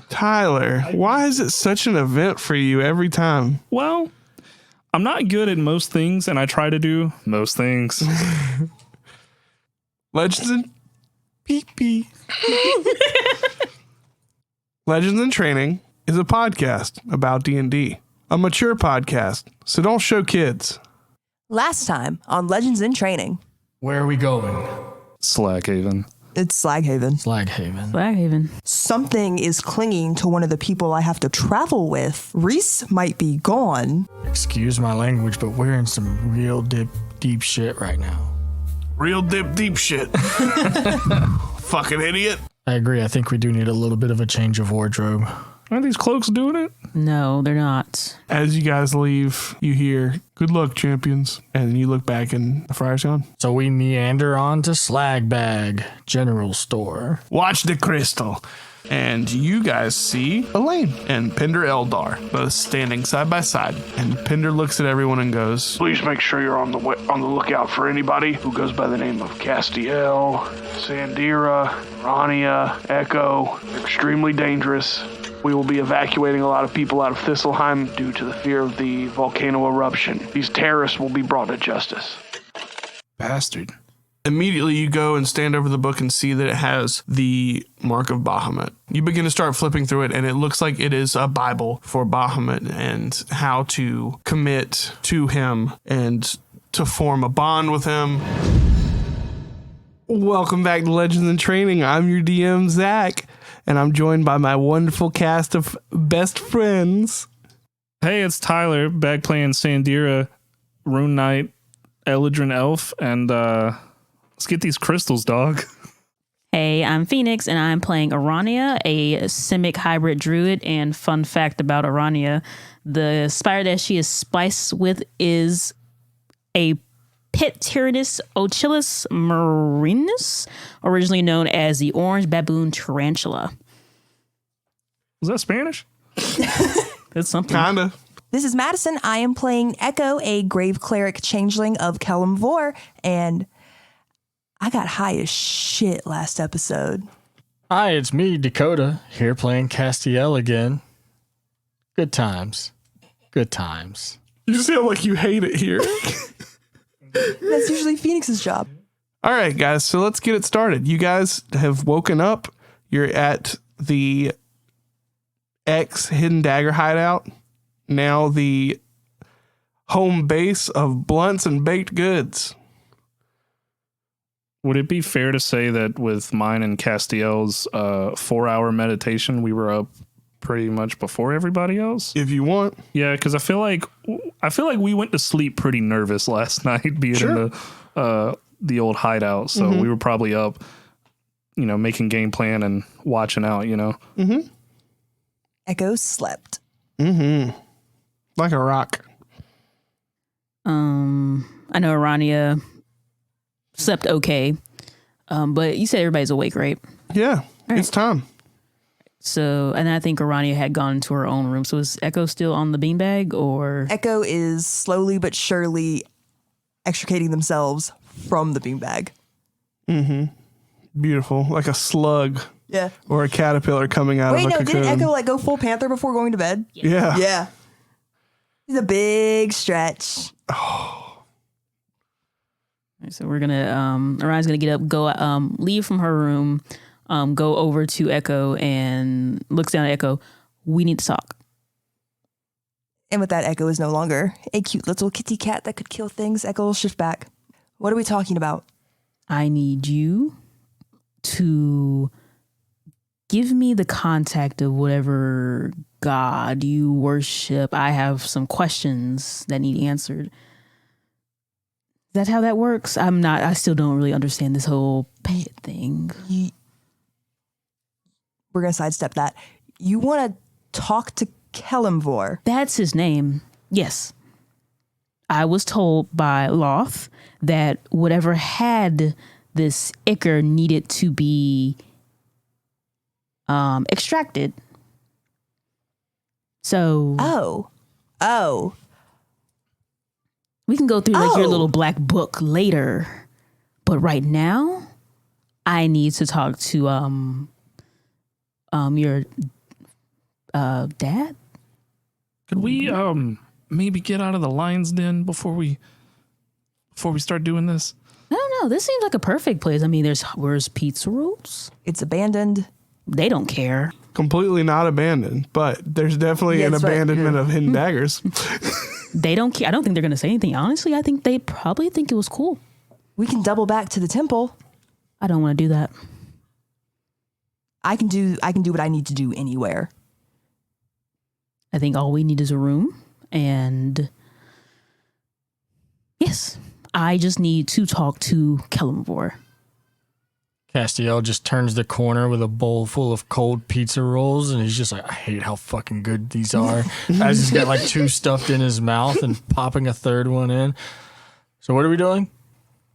Tyler, why is it such an event for you every time? Well, I'm not good at most things, and I try to do most things. Legends in Pee-pee. Legends in Training is a podcast about D&D. A mature podcast, so don't show kids. Last time on Legends in Training. Where are we going? Slackhaven. It's Slaghaven. Slaghaven. Something is clinging to one of the people I have to travel with. Reese might be gone. Excuse my language, but we're in some real deep shit right now. Real deep shit. Fucking idiot. I agree. I think we do need a little bit of a change of wardrobe. Are these cloaks doing it? No, they're not. As you guys leave, you hear, "Good luck, champions." And you look back and the friar's gone. So we meander on to Slagbag General Store. Watch the crystal. And you guys see Elaine and Pinder Eldar both standing side by side. And Pinder looks at everyone and goes, "Please make sure you're on the lookout for anybody who goes by the name of Castiel, Sandira, Aranea, Echo. They're extremely dangerous. We will be evacuating a lot of people out of Thistleheim due to the fear of the volcano eruption. These terrorists will be brought to justice." Bastard. Immediately you go and stand over the book and see that it has the mark of Bahamut. You begin to start flipping through it, and it looks like it is a Bible for Bahamut and how to commit to him and to form a bond with him. Welcome back to Legends in Training. I'm your DM, Zack, and I'm joined by my wonderful cast of best friends. Hey, it's Tyler, back playing Sandira, Rune Knight, Eladrin Elf, and let's get these crystals, dog. Hey, I'm Phoenix, and I'm playing Aranea, a Simic hybrid druid. And fun fact about Aranea, the spider that she is spiced with is a Pteronus Ochilus marinus, originally known as the orange baboon tarantula. Was that Spanish? That's something. Kinda. This is Madison. I am playing Echo, a grave cleric changeling of Kelimvor, and I got high as shit last episode. Hi, it's me, Dakota, here playing Castiel again. Good times. Good times. You sound like you hate it here. That's usually Phoenix's job. All right, guys, so let's get it started. You guys have woken up. You're at the X Hidden Dagger hideout, now the home base of blunts and baked goods. Would it be fair to say that with mine and Castiel's 4-hour meditation, we were up pretty much before everybody else? If you want. Yeah, because I feel like we went to sleep pretty nervous last night, being in the old hideout. So we were probably up, making game plan and watching out. Mm-hmm. Echo slept. Mm-hmm. Like a rock. I know Aranea slept okay, but you said everybody's awake, right? Yeah, right. It's time. So, and I think Aranea had gone into her own room. So is Echo still on the beanbag, or? Echo is slowly but surely extricating themselves from the beanbag. Mm-hmm. Beautiful. Like a slug. Yeah. Or a caterpillar coming out of a cocoon. Didn't Echo go full panther before going to bed? Yeah. Yeah. It's a big stretch. Oh. So we're gonna Aranya's gonna get up, go leave from her room, go over to Echo and looks down at Echo. We need to talk. And with that, Echo is no longer a cute little kitty cat that could kill things. Echo will shift back. What are we talking about? I need you to give me the contact of whatever god you worship. I have some questions that need answered. Is that how that works? I still don't really understand this whole pet thing. We're going to sidestep that. You want to talk to Kelimvor. That's his name. Yes. I was told by Loth that whatever had this ichor needed to be extracted. So. Oh. We can go through your little black book later. But right now, I need to talk to your dad? Could we maybe get out of the lion's den before we start doing this? I don't know. This seems like a perfect place. I mean, where's Pizza Rolls? It's abandoned. They don't care. Completely not abandoned, but there's definitely an that's right. abandonment of hidden daggers. They don't care. I don't think they're going to say anything. Honestly, I think they probably think it was cool. We can double back to the temple. I don't want to do that. I can do what I need to do anywhere. I think all we need is a room. And yes, I just need to talk to Kellamvor. Castiel just turns the corner with a bowl full of cold pizza rolls, and he's just like, I hate how fucking good these are. As he's got like 2 stuffed in his mouth and popping a third one in. So what are we doing?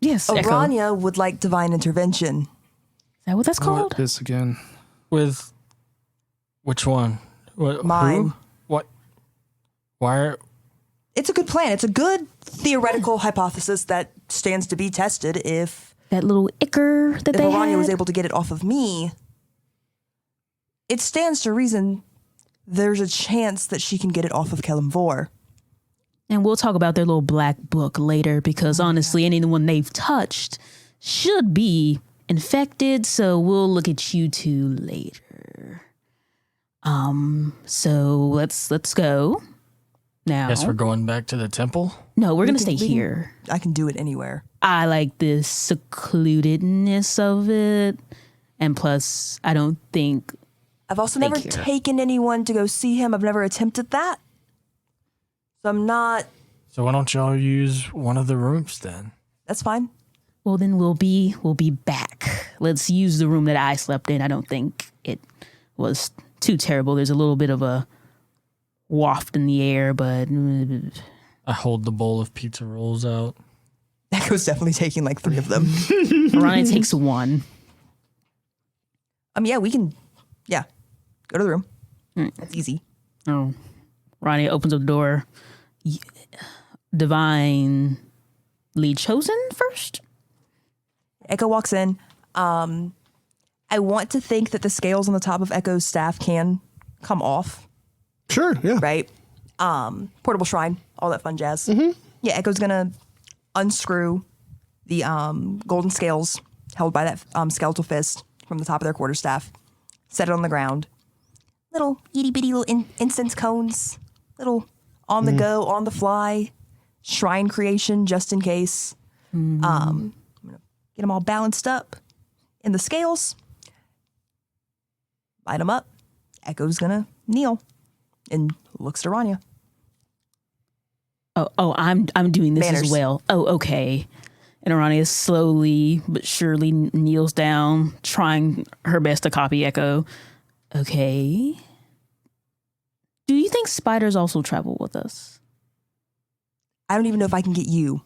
Yes, Echo. Is Aranea would like divine intervention. that what that's called? What, this again? With which one? What, Mine. Who? What? Why? It's a good plan. It's a good theoretical hypothesis that stands to be tested if That little ichor that they Aranea had? was able to get it off of me. It stands to reason there's a chance that she can get it off of Kellamvor. And we'll talk about their little black book later because honestly, anyone they've touched should be infected. So we'll look at you two later. So let's go now. Guess we're going back to the temple. No, we're going to stay We can- here. I can do it anywhere. I like the secludedness of it. And plus, I don't think I've also They never care. taken anyone to go see him. I've never attempted that. So I'm not. So why don't y'all use one of the rooms then? That's fine. well, then we'll be back. Let's use the room that I slept in. I don't think it was too terrible. There's a little bit of a waft in the air, but I hold the bowl of pizza rolls out. Echo's definitely taking like 3 of them. Ronnie takes one. Yeah, we can. Yeah, go to the room. That's easy. Oh, Ronnie opens up the door. Divinely chosen first? Echo walks in. I want to think that the scales on the top of Echo's staff can come off, Sure, yeah. right? Portable shrine, all that fun jazz. Yeah, Echo's gonna unscrew the golden scales held by that skeletal fist from the top of their quarterstaff, set it on the ground. Little itty bitty little incense cones, little on the go, on the fly, shrine creation just in case. I'm gonna get them all balanced up in the scales, light them up. Echo's gonna kneel and looks to Rania. Oh, I'm doing this Manners. as well. Oh, okay. And Arania slowly but surely kneels down, trying her best to copy Echo. Okay. Do you think spiders also travel with us? I don't even know if I can get you.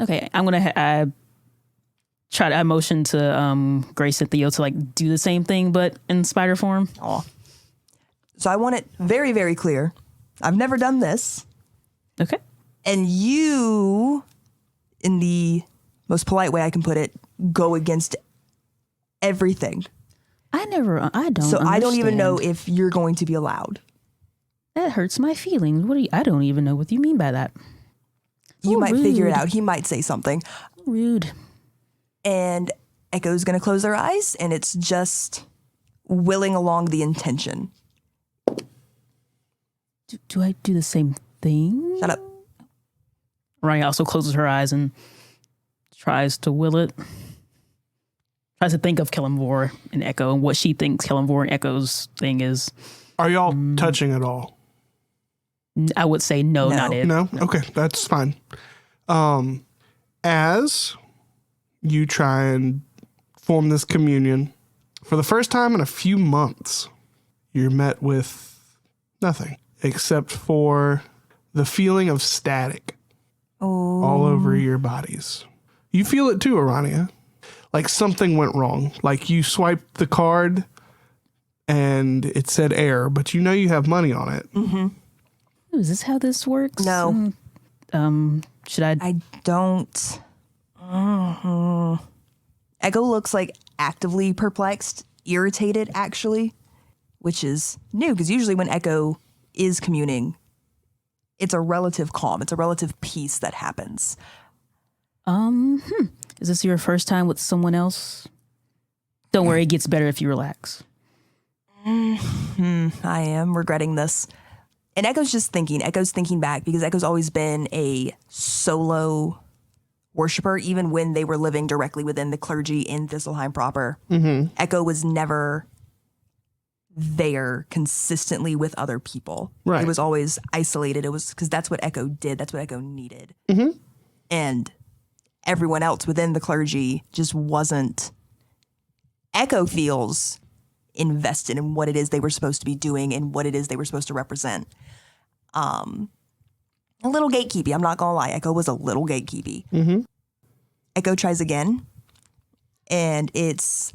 Okay, I'm gonna I motion to Grace and Theo to like do the same thing, but in spider form. Aw. So I want it very, very clear. I've never done this. Okay. And you, in the most polite way I can put it, go against everything. I don't. So I don't even know understand. if you're going to be allowed. That hurts my feelings. I don't even know what you mean by that. You Oh, might figure it rude. out. He might say something. Rude. And Echo's going to close their eyes, and it's just willing along the intention. Do I do the same thing? Shut up. Rania also closes her eyes and tries to will it. Tries to think of Kellamvor and Echo and what she thinks Kellamvor and Echo's thing is. Are y'all touching at all? I would say no, No. not it. No? Okay, that's fine. As you try and form this communion, for the first time in a few months, you're met with nothing except for the feeling of static all over your bodies. You feel it too, Arania. Like something went wrong. Like you swiped the card and it said error, but you know you have money on it. Ooh, is this how this works? No. Should I? I don't. Echo looks like actively perplexed irritated, actually, which is new because usually when Echo is communing, it's a relative calm. It's a relative peace that happens. Is this your first time with someone else? Don't worry, it gets better if you relax. I am regretting this. And Echo's just thinking. Echo's thinking back because Echo's always been a solo worshiper, even when they were living directly within the clergy in Thistleheim proper. Echo was never there consistently with other people. Right. It was always isolated. It was because that's what Echo did. That's what Echo needed. And everyone else within the clergy just wasn't. Echo feels invested in what it is they were supposed to be doing and what it is they were supposed to represent. A little gatekeepy, I'm not gonna lie. Echo was a little gatekeepy. Echo tries again, and it's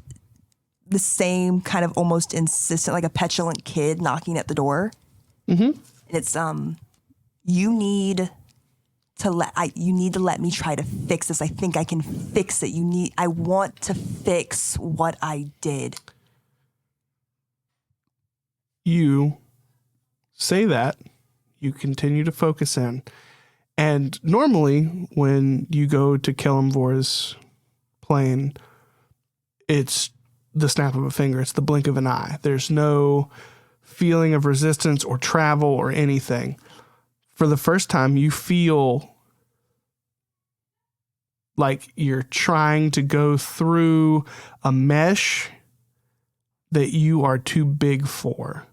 the same kind of almost insistent, like a petulant kid knocking at the door. And it's you need to let me try to fix this. I think I can fix it. I want to fix what I did. You say that, you continue to focus in. And normally when you go to Kelemvor's plane, it's the snap of a finger. It's the blink of an eye. There's no feeling of resistance or travel or anything. For the first time, you feel like you're trying to go through a mesh that you are too big for.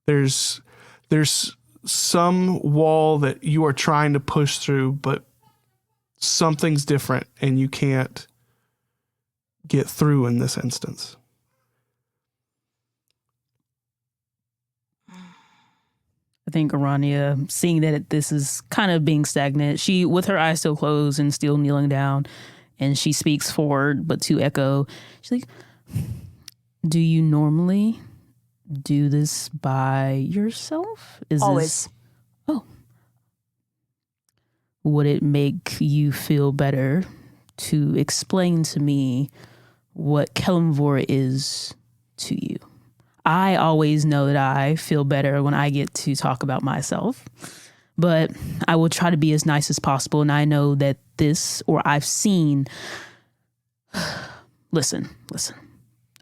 There's some wall that you are trying to push through, but something's different and you can't get through in this instance. I think Aranea, seeing that this is kind of being stagnant, she, with her eyes still closed and still kneeling down, and she speaks forward, but to Echo, she's like, do you normally do this by yourself? Always. Would it make you feel better to explain to me what Kelemvor is to you? I always know that I feel better when I get to talk about myself, but I will try to be as nice as possible. And I know that I've seen, listen,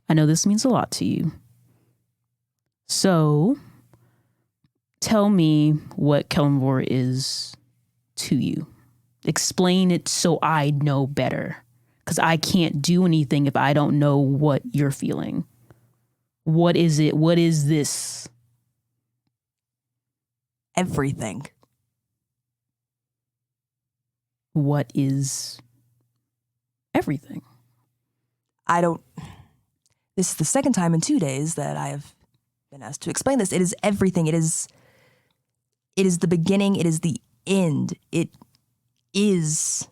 I know this means a lot to you. So tell me what Kelemvor is to you. Explain it so I know better, because I can't do anything if I don't know what you're feeling. What is it? What is this? Everything. What is everything? This is the second time in 2 days that I have been asked to explain this. It is everything. It is the beginning. It is the end. It is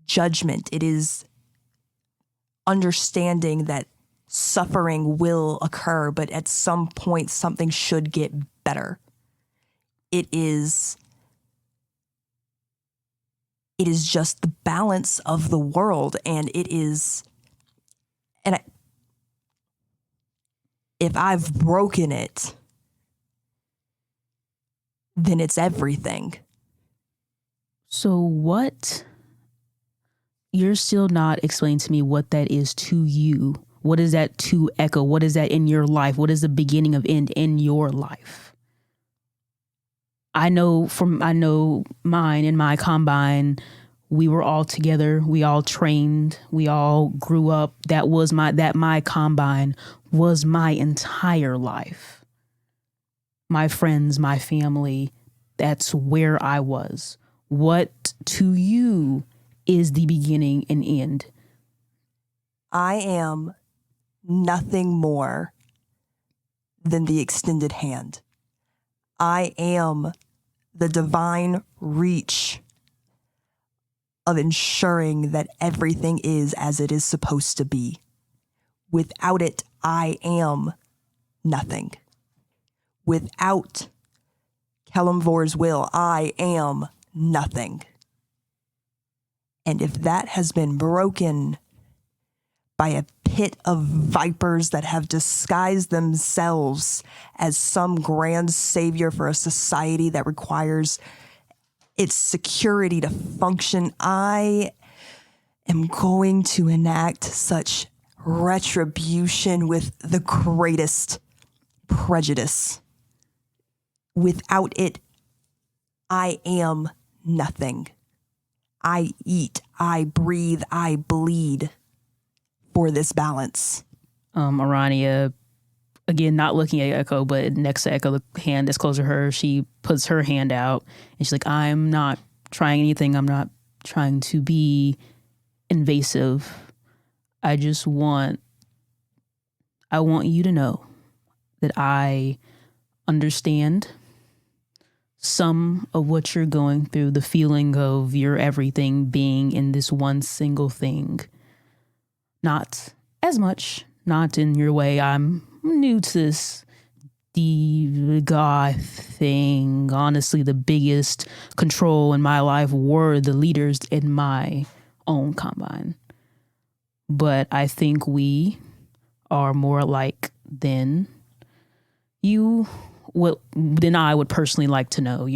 judgment. It is understanding that suffering will occur, but at some point something should get better. It is just the balance of the world, and if I've broken it, then it's everything. So what? You're still not explaining to me what that is to you. What is that to Echo? What is that in your life? What is the beginning of end in your life? I know mine in my combine, we were all together. We all trained. We all grew up. My combine was my entire life. My friends, my family, that's where I was. What to you is the beginning and end? I am nothing more than the extended hand. I am the divine reach of ensuring that everything is as it is supposed to be. Without it, I am nothing. Without Kelemvor's will, I am nothing. And if that has been broken by a pit of vipers that have disguised themselves as some grand savior for a society that requires its security to function, I am going to enact such retribution with the greatest prejudice. Without it, I am nothing. I eat, I breathe, I bleed for this balance. Aranea, again, not looking at Echo, but next to Echo, the hand that's close to her, she puts her hand out and she's like, I'm not trying anything. I'm not trying to be invasive. I want you to know that I understand some of what you're going through, the feeling of your everything being in this one single thing. Not as much, not in your way. I'm new to this God thing. Honestly, the biggest control in my life were the leaders in my own combine. But I think we are more alike than I would personally like to know,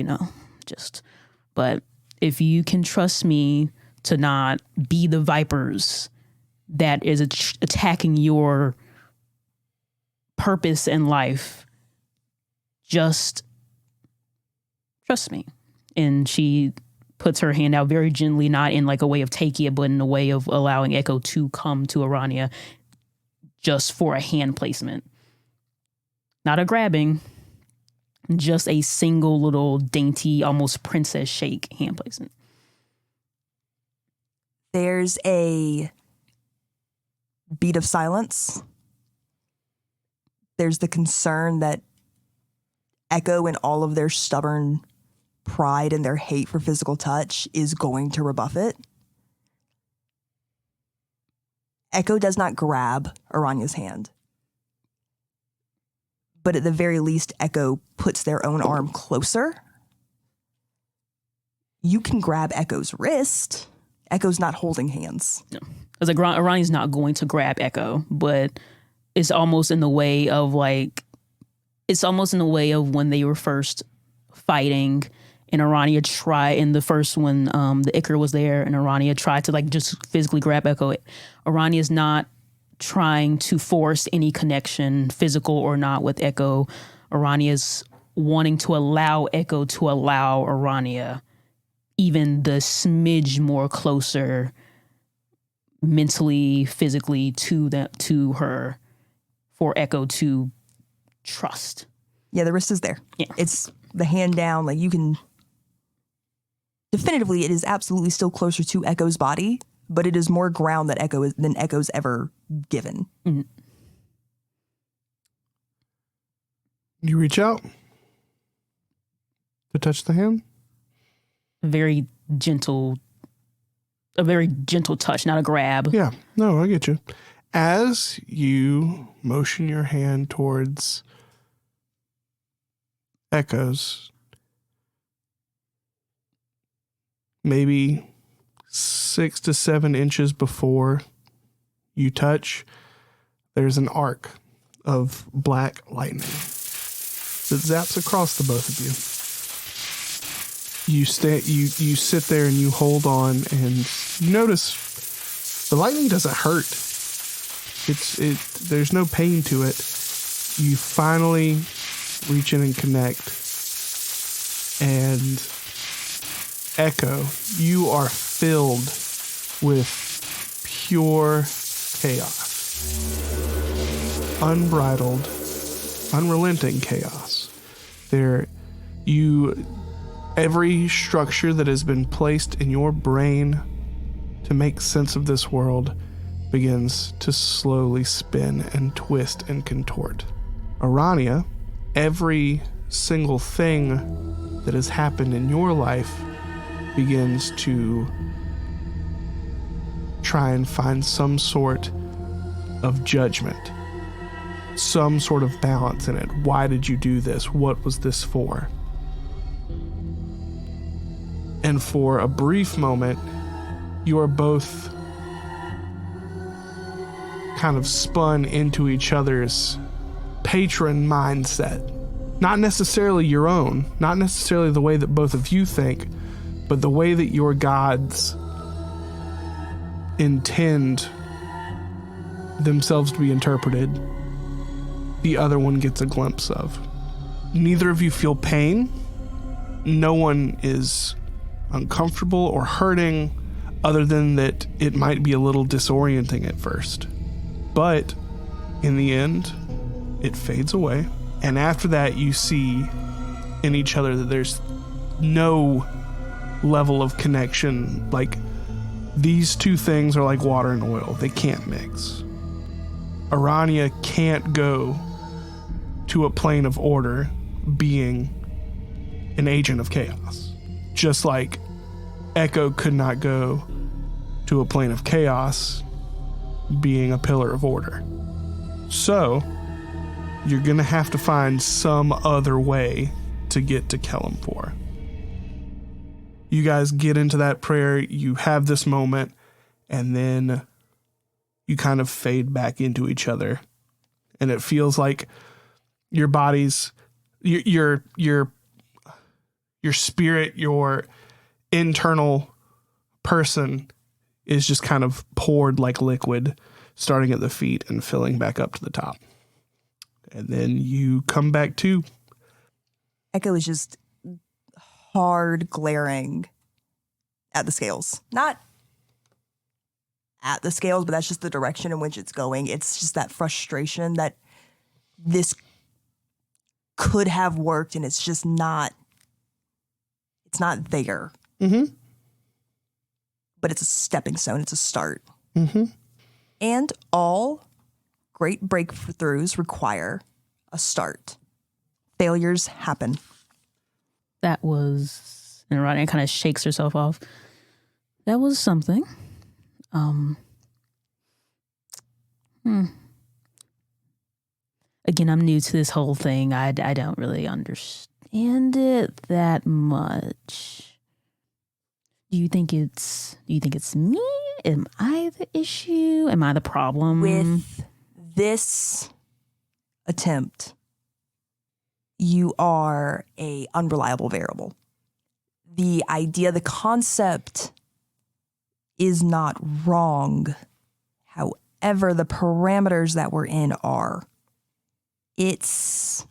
but if you can trust me to not be the vipers that is attacking your purpose in life, just trust me. And she puts her hand out very gently, not in like a way of taking it, but in a way of allowing Echo to come to Aranea just for a hand placement. Not a grabbing, just a single little dainty, almost princess shake hand placement. There's a beat of silence. There's the concern that Echo and all of their stubborn pride and their hate for physical touch is going to rebuff it. Echo does not grab Aranea's hand. But at the very least, Echo puts their own arm closer. You can grab Echo's wrist. Echo's not holding hands. No. Because like Aranea's not going to grab Echo, but it's almost in the way of when they were first fighting and Aranea tried in the first one, the Icar was there and Aranea tried to just physically grab Echo. Aranea's not trying to force any connection, physical or not, with Echo. Aranea's wanting to allow Echo to allow Aranea even the smidge more closer mentally, physically to her, for Echo to trust. Yeah, the wrist is there. Yeah. It's the hand down. You can definitively, it is absolutely still closer to Echo's body, but it is more ground than Echo's ever given. Mm-hmm. You reach out to touch the hand? A very gentle touch, not a grab. Yeah, no, I get you. As you motion your hand towards Echo's, maybe 6 to 7 inches before you touch, there's an arc of black lightning that zaps across the both of you. You sit there and you hold on, and you notice the lightning doesn't hurt. There's no pain to it. You finally reach in and connect, and Echo, you are filled with pure chaos. Unbridled, unrelenting chaos. Every structure that has been placed in your brain to make sense of this world begins to slowly spin and twist and contort. Aranea, every single thing that has happened in your life begins to try and find some sort of judgment, some sort of balance in it. Why did you do this? What was this for? And for a brief moment, you are both kind of spun into each other's patron mindset. Not necessarily your own, not necessarily the way that both of you think, but the way that your gods intend themselves to be interpreted, the other one gets a glimpse of. Neither of you feel pain. No one is uncomfortable or hurting, other than that it might be a little disorienting at first. But in the end, it fades away. And after that, you see in each other that there's no level of connection. Like, these two things are like water and oil. They can't mix. Aranea can't go to a plane of order being an agent of chaos. Just like Echo could not go to a plane of chaos being a pillar of order. So, you're going to have to find some other way to get to Kellum 4. You guys get into that prayer, you have this moment, and then you kind of fade back into each other. And it feels like your bodies, your spirit, your internal person is just kind of poured like liquid, starting at the feet and filling back up to the top. And then you come back to. Echo is just hard glaring at the scales. Not at the scales, but that's just the direction in which it's going. It's just that frustration that this could have worked and it's just not, it's not there. Mm-hmm. But it's a stepping stone. It's a start. Mm-hmm. And all great breakthroughs require a start. Failures happen. That was, and Aranea kind of shakes herself off. That was something. Again, I'm new to this whole thing. I don't really understand it that much. Do you think it's me? Am I the issue? Am I the problem? With this attempt, you are a unreliable variable. The idea, the concept is not wrong. However, the parameters that we're in are. It's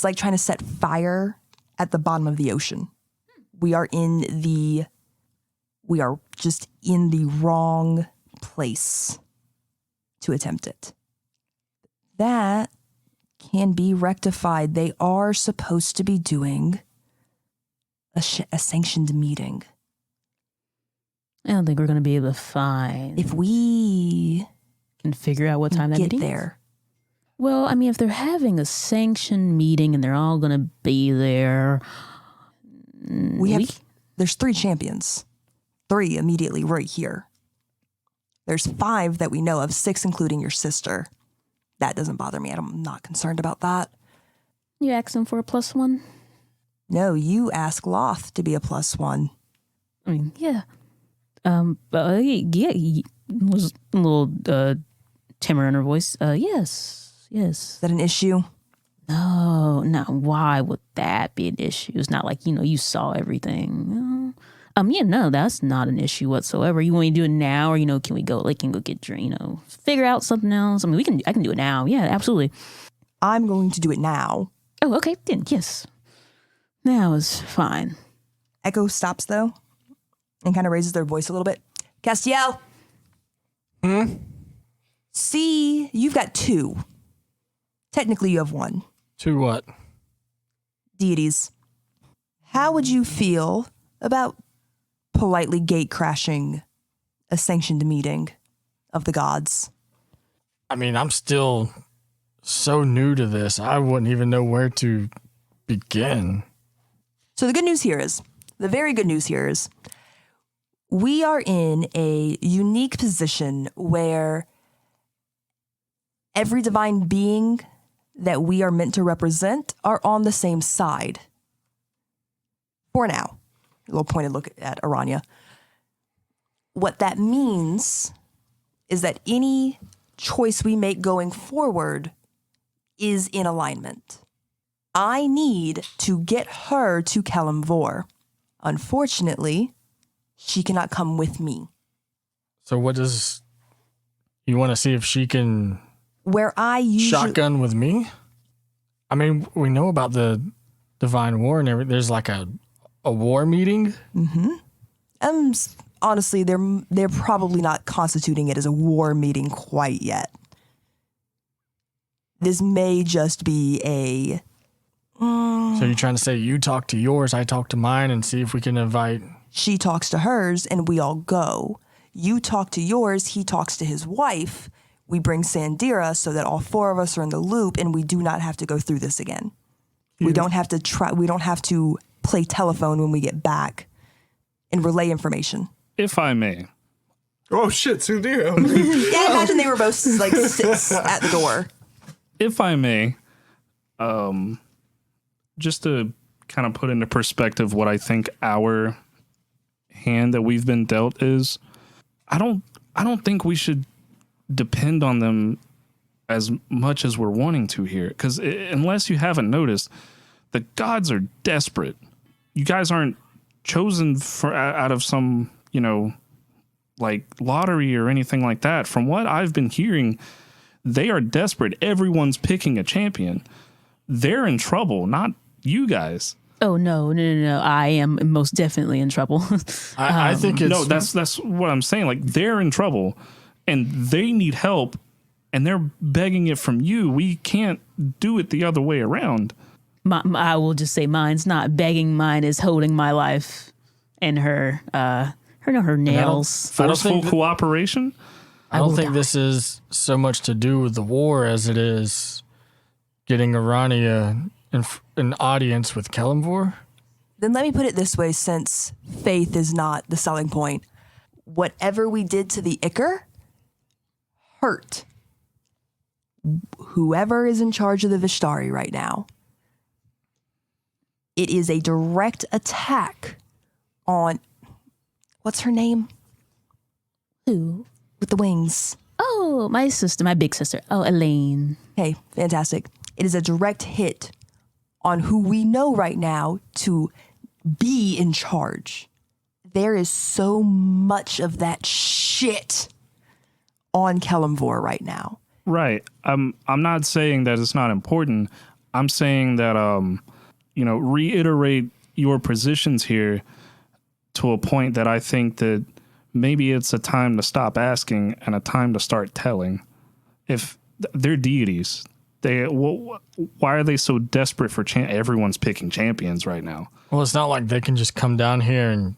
like trying to set fire at the bottom of the ocean. We are just in the wrong place to attempt it. That can be rectified. They are supposed to be doing a sanctioned meeting. I don't think we're going to be able to find. If we can figure out what time that get meeting there. Is. Well, I mean, if they're having a sanctioned meeting and they're all going to be there, there's 3 champions. 3 immediately right here. There's 5 that we know of, 6 including your sister. That doesn't bother me. I'm not concerned about that. You ask them for a +1? No, you ask Loth to be a +1. I mean, yeah. Yeah, was a little timor in her voice. Yes. Is that an issue? No. Why would that be an issue? It's not like, you saw everything. Yeah, no, that's not an issue whatsoever. You want me to do it now, or can we go get drink, figure out something else? I mean, I can do it now. Yeah, absolutely. I'm going to do it now. Oh, okay, then yes. Now is fine. Echo stops though, and kind of raises their voice a little bit. Castiel. See, you've got 2. Technically, you have 1. 2 what? Deities. How would you feel about politely gate crashing a sanctioned meeting of the gods? I mean, I'm still so new to this. I wouldn't even know where to begin. So the very good news here is, we are in a unique position where every divine being that we are meant to represent are on the same side. For now. A little pointed look at Aranea. What that means is that any choice we make going forward is in alignment. I need to get her to Kalimvor. Unfortunately, she cannot come with me. So what does... You want to see if she can Where I usually... shotgun with me? I mean, we know about the Divine War and everything. There's like a war meeting. Honestly, they're probably not constituting it as a war meeting quite yet. This may just be a... So you're trying to say you talk to yours, I talk to mine, and see if we can invite... She talks to hers, and we all go. You talk to yours, he talks to his wife. We bring Sandira so that all four of us are in the loop, and we do not have to go through this again. We don't have to try. We don't have to play telephone when we get back and relay information. If I may. Oh shit, Sandira. Yeah, imagine they were both like sits at the door. If I may, just to kind of put into perspective what I think our hand that we've been dealt is, I don't think we should depend on them as much as we're wanting to here. Because unless you haven't noticed, the gods are desperate. You guys aren't chosen out of some, like lottery or anything like that. From what I've been hearing, they are desperate. Everyone's picking a champion. They're in trouble, not you guys. Oh, no. I am most definitely in trouble. I think it's... No, that's what I'm saying. Like, they're in trouble and they need help and they're begging it from you. We can't do it the other way around. I will just say mine's not begging. Mine is holding my life and her nails. Forceful cooperation? I don't think this is so much to do with the war as it is getting Aranea an audience with Kalimvor. Then let me put it this way, since faith is not the selling point. Whatever we did to the Ichor hurt whoever is in charge of the Vishtari right now. It is a direct attack on... What's her name? Who? With the wings. Oh, my sister, my big sister. Oh, Elaine. Hey, fantastic. It is a direct hit on who we know right now to be in charge. There is so much of that shit on Kalimvor right now. Right. I'm not saying that it's not important. I'm saying that, reiterate your positions here to a point that I think that maybe it's a time to stop asking and a time to start telling. If they're deities, why are they so desperate for everyone's picking champions right now? Well, it's not like they can just come down here and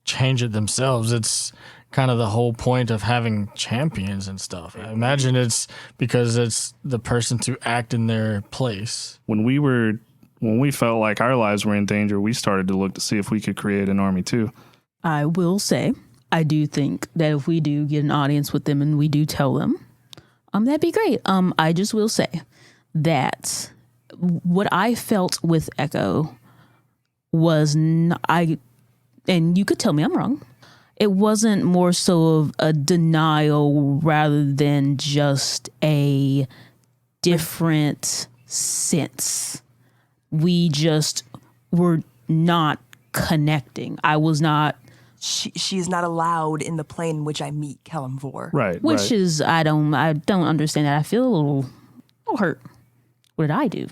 change it themselves. It's kind of the whole point of having champions and stuff. I imagine it's because it's the person to act in their place. When we felt like our lives were in danger, we started to look to see if we could create an army too. I will say, I do think that if we do get an audience with them and we do tell them, that'd be great. I just will say that what I felt with Echo was and you could tell me I'm wrong. It wasn't more so of a denial rather than just a different sense. We just were not connecting. I was not. She is not allowed in the plane in which I meet Kalimvor. Right. Which is, I don't understand that. I feel a little hurt. What did I do?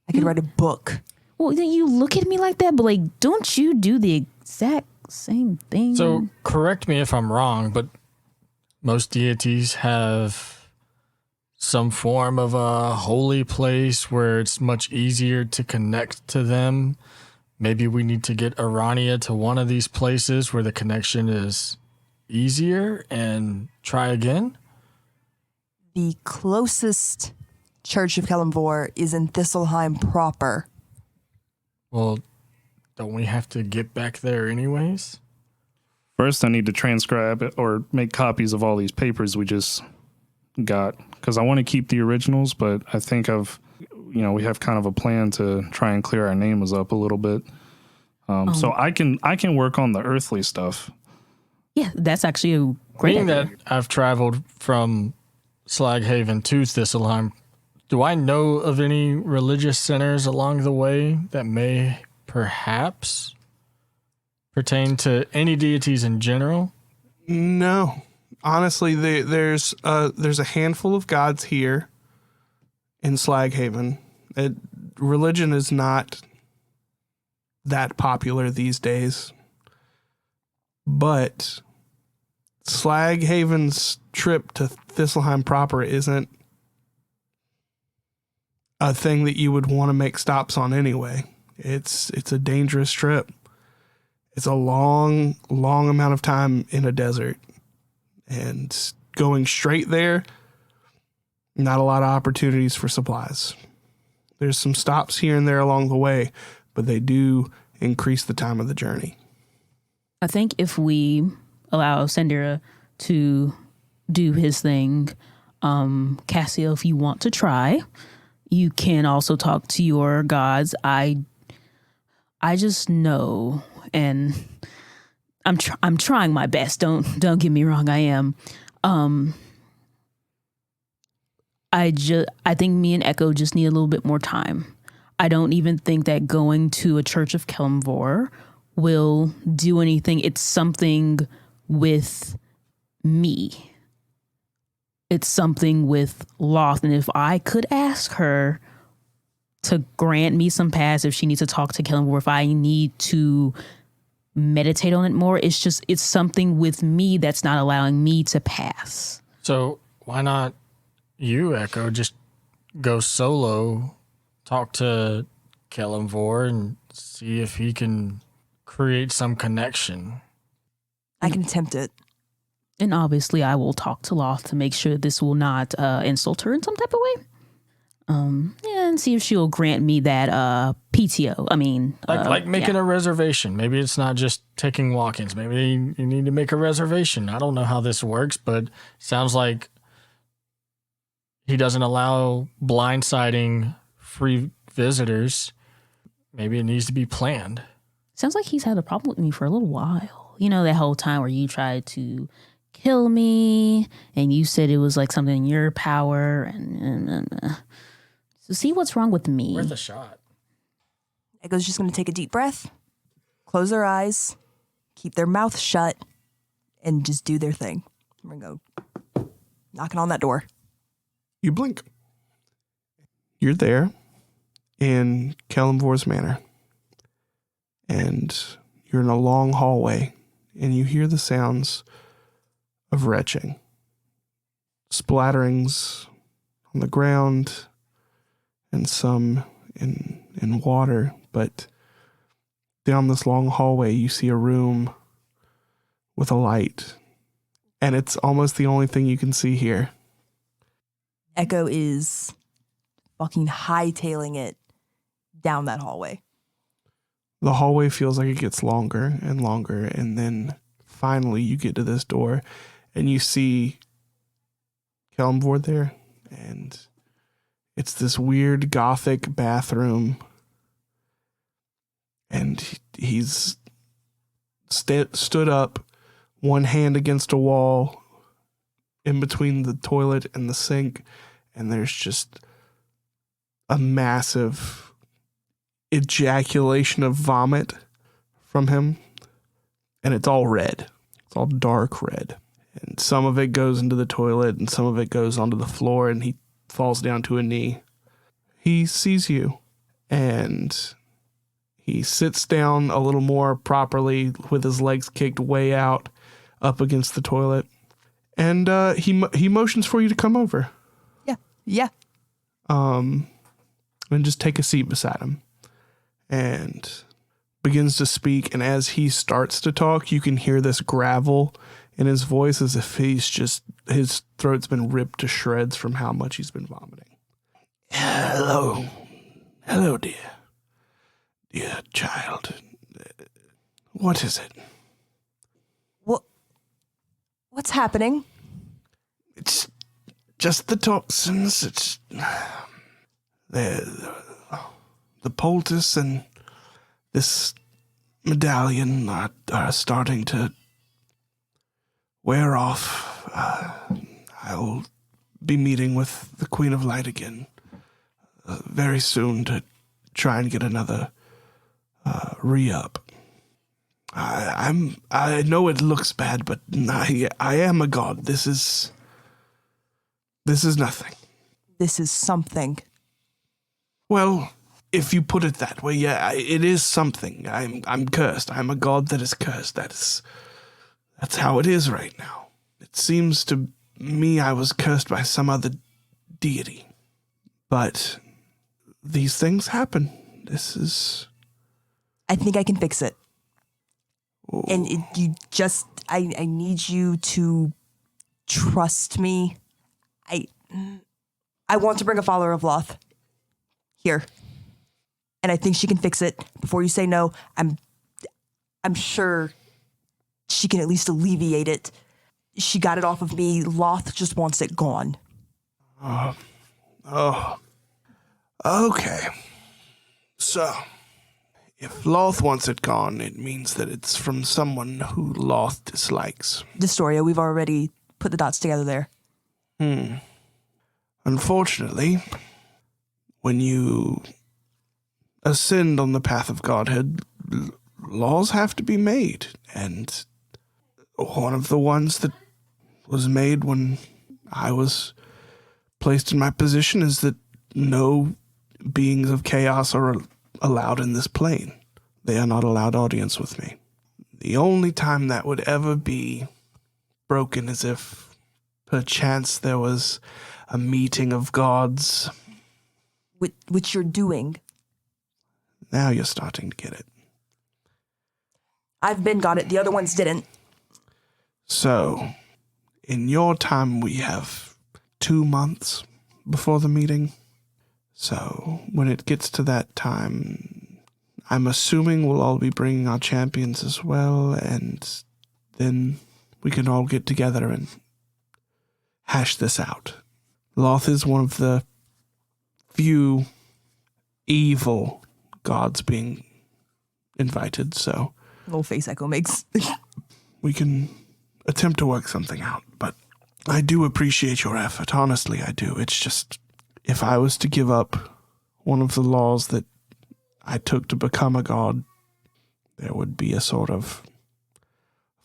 I could write a book. Well, you look at me like that, but like, don't you do the exact same thing? So correct me if I'm wrong, but most deities have some form of a holy place where it's much easier to connect to them. Maybe we need to get Aranea to one of these places where the connection is easier and try again. The closest Church of Kalimvor is in Thistleheim proper. Well, don't we have to get back there anyways? First, I need to transcribe it or make copies of all these papers we just got, because I want to keep the originals, but I think we have kind of a plan to try and clear our names up a little bit. So I can work on the earthly stuff. Yeah, that's actually a great Being idea. that I've traveled from Slaghaven to Thistleheim, do I know of any religious centers along the way that may perhaps pertain to any deities in general? No. Honestly, there's a handful of gods here in Slaghaven. Religion is not that popular these days. But Slaghaven's trip to Thistleheim proper isn't a thing that you would want to make stops on anyway. It's a dangerous trip. It's a long amount of time in a desert. And going straight there, not a lot of opportunities for supplies. There's some stops here and there along the way, but they do increase the time of the journey. I think if we allow Sandira to do his thing, Castiel, if you want to try, you can also talk to your gods. I just know, and I'm trying my best. Don't get me wrong. I am. I think me and Echo just need a little bit more time. I don't even think that going to a Church of Kelemvor will do anything. It's something with me. It's something with Loth. And if I could ask her to grant me some pass, if she needs to talk to Kelemvor, if I need to meditate on it more, it's something with me that's not allowing me to pass. So why not you, Echo, just go solo, talk to Kelemvor, and see if he can create some connection? I can attempt it. And obviously I will talk to Loth to make sure this will not insult her in some type of way. And see if she'll grant me that PTO. I mean, like making a reservation. Maybe it's not just taking walk-ins. Maybe you need to make a reservation. I don't know how this works, but sounds like he doesn't allow blindsiding free visitors. Maybe it needs to be planned. Sounds like he's had a problem with me for a little while. You know, that whole time where you tried to kill me and you said it was like something in your power and so see what's wrong with me. Worth a shot. Echo's just going to take a deep breath, close their eyes, keep their mouth shut, and just do their thing. I'm going to go knocking on that door. You blink. You're there in Kelemvor's manor. And you're in a long hallway, and you hear the sounds of retching. Splatterings on the ground, and some in water. But down this long hallway, you see a room with a light. And it's almost the only thing you can see here. Echo is fucking hightailing it down that hallway. The hallway feels like it gets longer and longer, and then finally you get to this door, and you see Kelemvor there, and it's this weird gothic bathroom, and he's stood up, one hand against a wall, in between the toilet and the sink, and there's just a massive ejaculation of vomit from him, and it's all red. It's all dark red, and some of it goes into the toilet and some of it goes onto the floor, and he falls down to a knee. He sees you, and he sits down a little more properly with his legs kicked way out up against the toilet, and he motions for you to come over. Yeah. And just take a seat beside him. And begins to speak, and as he starts to talk, you can hear this gravel in his voice as if his throat's been ripped to shreds from how much he's been vomiting. Hello, dear child. What is it? What's happening? It's just the toxins. It's the poultice and this medallion are starting to wear off. I'll be meeting with the Queen of Light again very soon to try and get another re-up. I know it looks bad, but I am a god. This is nothing. This is something. Well, if you put it that way, yeah, it is something. I'm cursed. I'm a god that is cursed. That's how it is right now. It seems to me I was cursed by some other deity. But these things happen. I think I can fix it. And I need you to trust me. I want to bring a follower of Loth here. And I think she can fix it. Before you say no, I'm sure she can at least alleviate it. She got it off of me. Loth just wants it gone. Okay. So, if Loth wants it gone, it means that it's from someone who Loth dislikes. Destoria, we've already put the dots together there. Unfortunately, when you ascend on the path of godhead, laws have to be made, and one of the ones that was made when I was placed in my position is that no beings of chaos are allowed in this plane. They are not allowed audience with me. The only time that would ever be broken is if perchance there was a meeting of gods. Which you're doing. Now you're starting to get it. I've been got it. The other ones didn't. So, in your time, we have 2 months before the meeting. So, when it gets to that time, I'm assuming we'll all be bringing our champions as well, and then we can all get together and hash this out. Loth is one of the few evil gods being invited, so Little face echo makes. we can attempt to work something out. But I do appreciate your effort. Honestly, I do. It's just, if I was to give up one of the laws that I took to become a god, there would be a sort of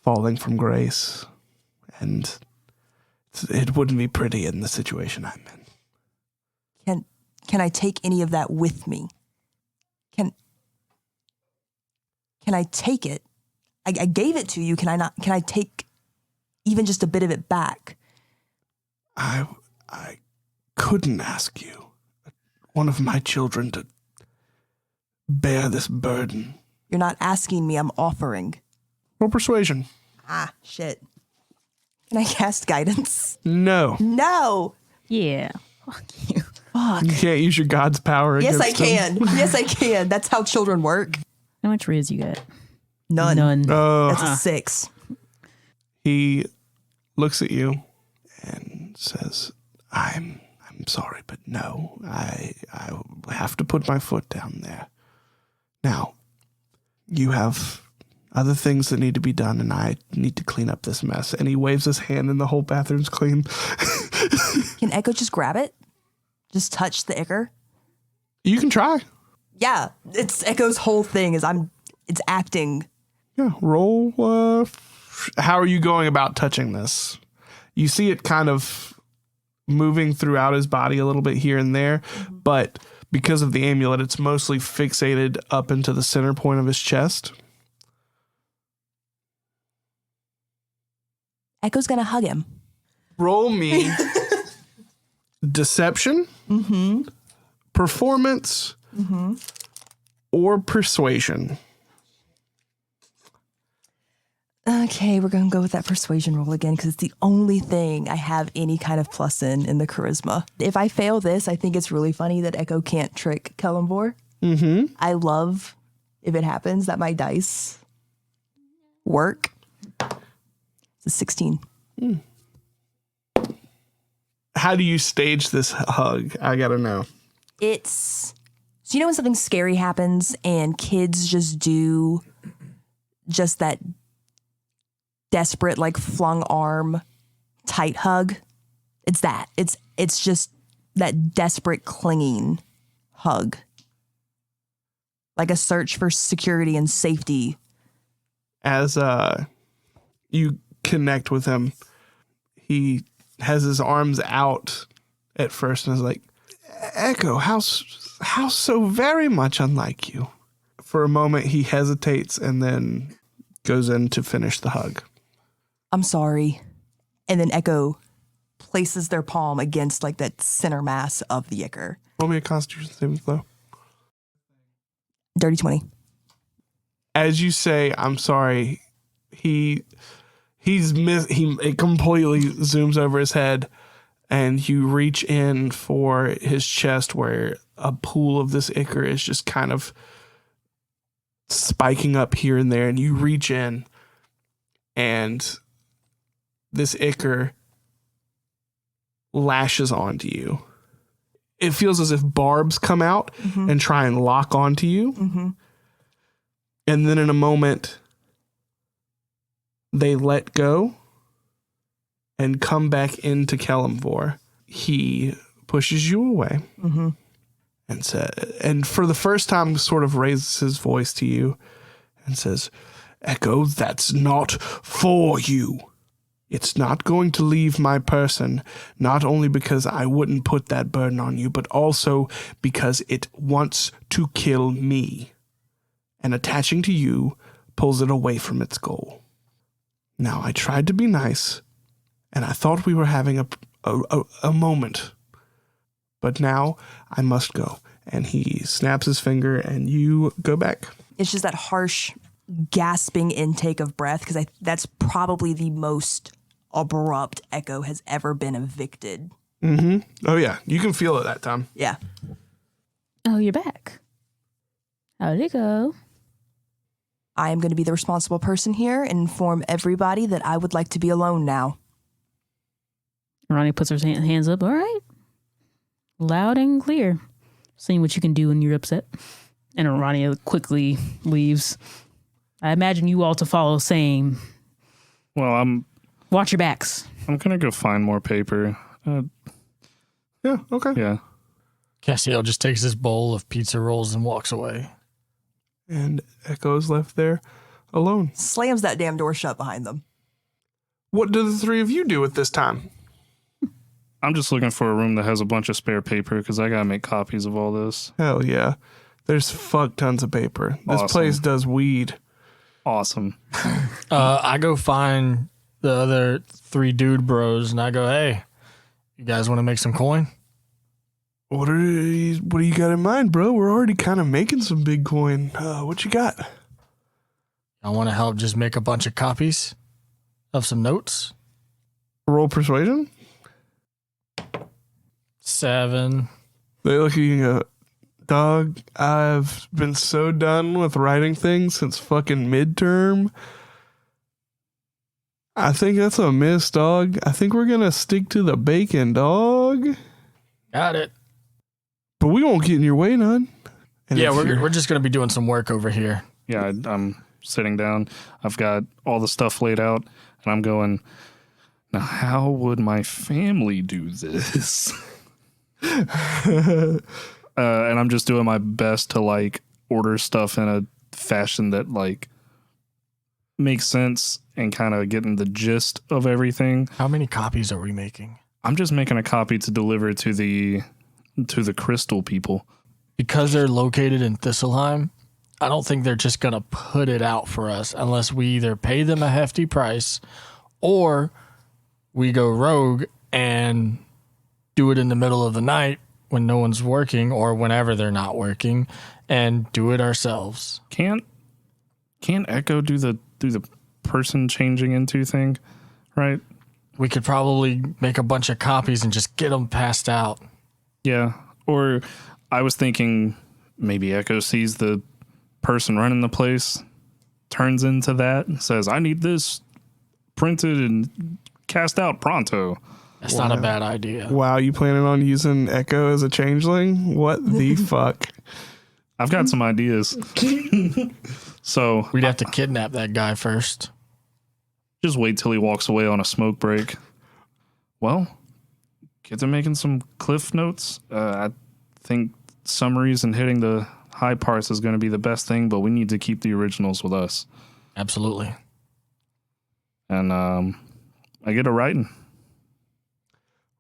falling from grace, and it wouldn't be pretty in the situation I'm in. Can I take any of that with me? Can I take it? I gave it to you. Can I not? Can I take even just a bit of it back? I couldn't ask you, one of my children, to bear this burden. You're not asking me. I'm offering. Roll persuasion. Ah, shit. Can I cast guidance? No. No. Yeah. Fuck you. Fuck. You can't use your god's power Yes, against I him. can. Yes, I can. That's how children work. How much riz you got? None. None. That's a 6. He looks at you and says, I'm sorry, but no, I have to put my foot down there. Now, you have other things that need to be done, and I need to clean up this mess. And he waves his hand, and the whole bathroom's clean. Can Echo just grab it? Just touch the ichor? You can try. Yeah, it's Echo's whole thing is it's acting. Yeah, roll. How are you going about touching this? You see it kind of moving throughout his body a little bit here and there, but because of the amulet, it's mostly fixated up into the center point of his chest. Echo's gonna hug him. Roll me deception, performance, or persuasion. Okay, we're gonna go with that persuasion roll again because it's the only thing I have any kind of plus in the charisma. If I fail this, I think it's really funny that Echo can't trick Kellenvor. I love if it happens that my dice work. It's a 16. How do you stage this hug? I gotta know. It's so, you know when something scary happens and kids just do just that desperate, like flung arm tight hug? It's that. It's It's just that desperate clinging hug. Like a search for security and safety. As you connect with him, he has his arms out at first and is like, Echo, how so very much unlike you? For a moment, he hesitates and then goes in to finish the hug. I'm sorry. And then Echo places their palm against like that center mass of the ichor. Roll me a Constitution saving throw. Dirty 20. As you say, I'm sorry, it completely zooms over his head, and you reach in for his chest where a pool of this ichor is just kind of spiking up here and there, and you reach in, and this ichor lashes onto you. It feels as if barbs come out and try and lock onto you. Mm-hmm. And then in a moment, they let go and come back into Kelemvor. He pushes you away and for the first time sort of raises his voice to you and says, Echo, that's not for you. It's not going to leave my person, not only because I wouldn't put that burden on you, but also because it wants to kill me. And attaching to you pulls it away from its goal. Now, I tried to be nice, and I thought we were having a moment. But now I must go. And he snaps his finger, and you go back. It's just that harsh, gasping intake of breath, because that's probably the most abrupt Echo has ever been evicted. Mm-hmm. Oh, yeah. You can feel it that time. Yeah. Oh, you're back. How'd it go? I am going to be the responsible person here and inform everybody that I would like to be alone now. Ronnie puts her hands up. All right. Loud and clear. Seeing what you can do when you're upset. And Arania quickly leaves. I imagine you all to follow same. Well, Watch your backs. I'm going to go find more paper. Yeah, okay. Yeah. Castiel just takes his bowl of pizza rolls and walks away. And Echo's left there alone. Slams that damn door shut behind them. What do the three of you do at this time? I'm just looking for a room that has a bunch of spare paper because I got to make copies of all this. Hell yeah. There's fuck tons of paper. This Awesome. place does weed. Awesome. I go find the other three dude bros and I go, hey, you guys want to make some coin? What do you got in mind, bro? We're already kind of making some big coin. What you got? I want to help just make a bunch of copies of some notes. Roll persuasion? 7. They look at you and go, dog, I've been so done with writing things since fucking midterm. I think that's a miss, dog. I think we're going to stick to the bacon, dog. Got it. But we won't get in your way none. And Yeah, if we're just going to be doing some work over here. Yeah, I'm sitting down. I've got all the stuff laid out, and I'm going, now how would my family do this? And I'm just doing my best to, like, order stuff in a fashion that, like, makes sense and kind of getting the gist of everything. How many copies are we making? I'm just making a copy to deliver to the crystal people. Because they're located in Thistleheim, I don't think they're just going to put it out for us unless we either pay them a hefty price or we go rogue and do it in the middle of the night when no one's working or whenever they're not working and do it ourselves. Can't Echo do the person changing into thing, right? We could probably make a bunch of copies and just get them passed out. Yeah. Or I was thinking maybe Echo sees the person running the place, turns into that, and says, I need this printed and cast out pronto. That's not a bad idea. Wow, you planning on using Echo as a changeling? What the fuck? I've got some ideas. So We'd have to kidnap that guy first. just wait till he walks away on a smoke break. Well, get to making some cliff notes. I think summaries and hitting the high parts is going to be the best thing, but we need to keep the originals with us. Absolutely. And I get a writing.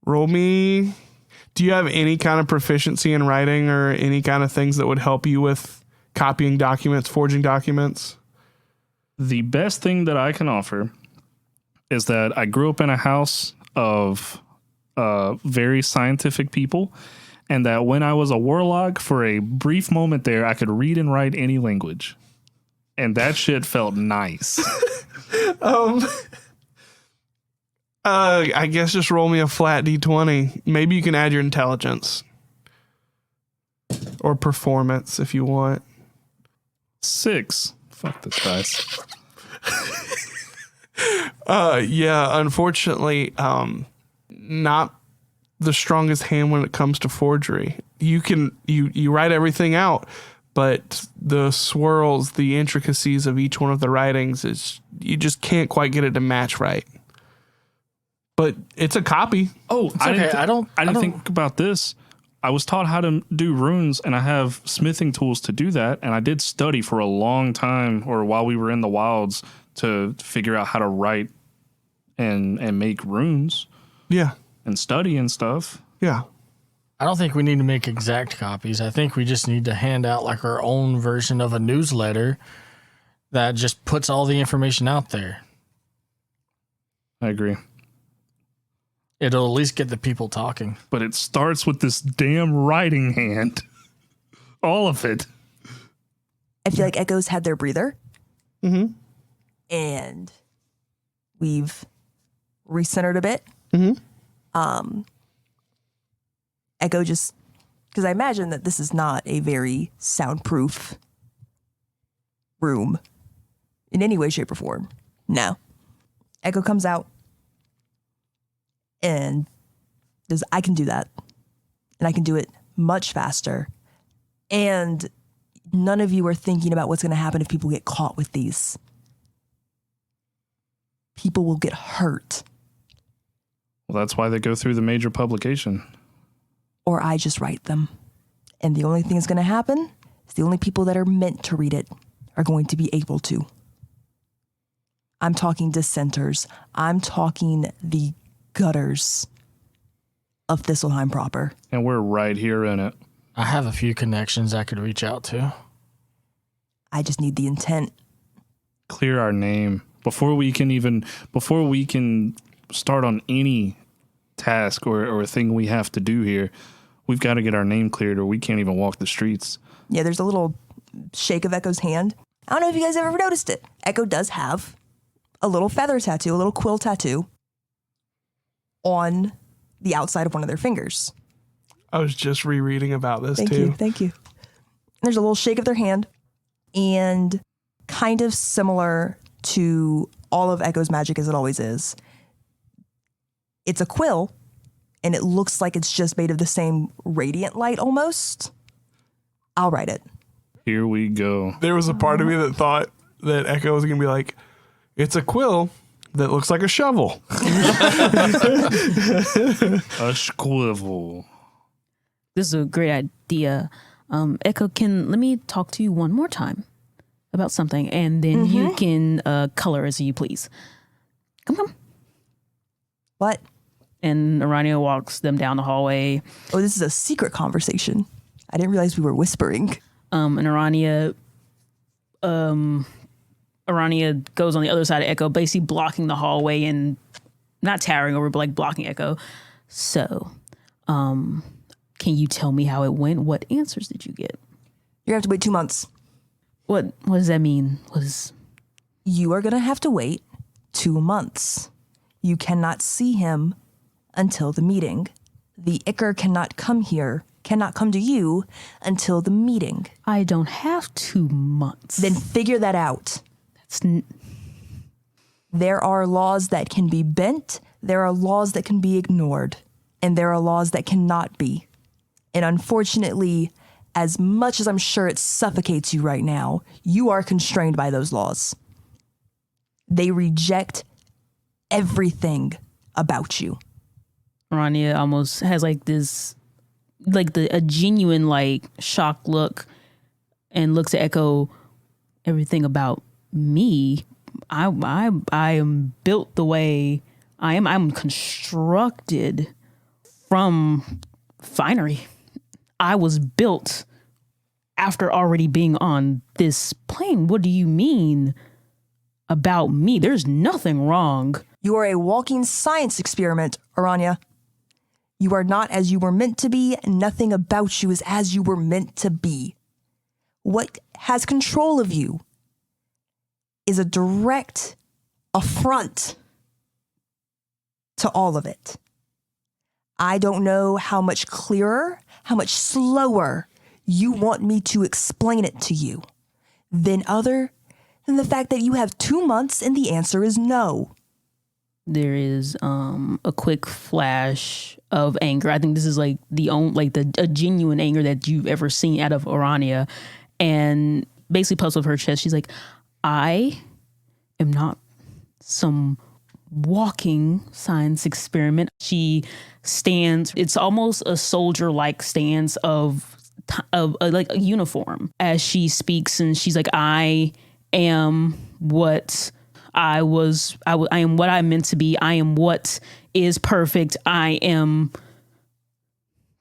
Roll me. Do you have any kind of proficiency in writing or any kind of things that would help you with copying documents, forging documents? The best thing that I can offer is that I grew up in a house of very scientific people, and that when I was a warlock for a brief moment there, I could read and write any language. And that shit felt nice. I guess just roll me a flat D20. Maybe you can add your intelligence or performance if you want. 6. Fuck this dice. Yeah, unfortunately, not the strongest hand when it comes to forgery. You write everything out, but the swirls, the intricacies of each one of the writings you just can't quite get it to match right. But it's a copy. Oh, I didn't think about this. I was taught how to do runes, and I have smithing tools to do that. And I did study for a long time, or while we were in the wilds, to figure out how to write and make runes. Yeah. And study and stuff. Yeah. I don't think we need to make exact copies. I think we just need to hand out like our own version of a newsletter that just puts all the information out there. I agree. It'll at least get the people talking. But it starts with this damn writing hand. All of it. I feel like Echo's had their breather. Mm-hmm. And we've recentered a bit. Mm-hmm. Echo just, because I imagine that this is not a very soundproof room in any way, shape, or form. No. Echo comes out and says, I can do that. And I can do it much faster. And none of you are thinking about what's going to happen if people get caught with these. People will get hurt. Well, that's why they go through the major publication. Or I just write them. And the only thing that's going to happen is the only people that are meant to read it are going to be able to. I'm talking dissenters. I'm talking the gutters of Thistleheim proper. And we're right here in it. I have a few connections I could reach out to. I just need the intent. Clear our name before we can start on any task or thing we have to do here. We've got to get our name cleared or we can't even walk the streets. Yeah, there's a little shake of Echo's hand. I don't know if you guys have ever noticed it. Echo does have a little feather tattoo, a little quill tattoo on the outside of one of their fingers. I was just rereading about this Thank you. There's a little shake of their hand, and kind of similar to all of Echo's magic as it always is. It's a quill, and it looks like it's just made of the same radiant light almost. I'll write it. Here we go. There was a part of me that thought that Echo was going to be like, it's a quill that looks like a shovel. A squivel. This is a great idea. Echo, let me talk to you one more time about something, and then you can color as you please. Come. What? And Aranea walks them down the hallway. Oh, this is a secret conversation. I didn't realize we were whispering. And Aranea goes on the other side of Echo, basically blocking the hallway and not towering over, but like blocking Echo. So, can you tell me how it went? What answers did you get? You're going to have to wait 2 months. What does that mean? You are going to have to wait 2 months. You cannot see him until the meeting. The Icker cannot come to you until the meeting. I don't have 2 months. Then figure that out. That's There are laws that can be bent, there are laws that can be ignored, and there are laws that cannot be. And unfortunately, as much as I'm sure it suffocates you right now, you are constrained by those laws. They reject everything about you. Aranea almost has like this, like a genuine like shocked look, and looks at Echo. Everything about me, I am built the way I am. I'm constructed from finery. I was built after already being on this plane. What do you mean about me? There's nothing wrong. You are a walking science experiment, Aranea. You are not as you were meant to be. Nothing about you is as you were meant to be. What has control of you is a direct affront to all of it. I don't know how much clearer, how much slower you want me to explain it to you than the fact that you have 2 months and the answer is no. There is a quick flash of anger. I think this is like a genuine anger that you've ever seen out of Aranea, and basically puffs up her chest. She's like, I am not some walking science experiment. She stands. It's almost a soldier-like stance of like a uniform as she speaks, and she's like, I am what I am what I'm meant to be. I am what is perfect. I am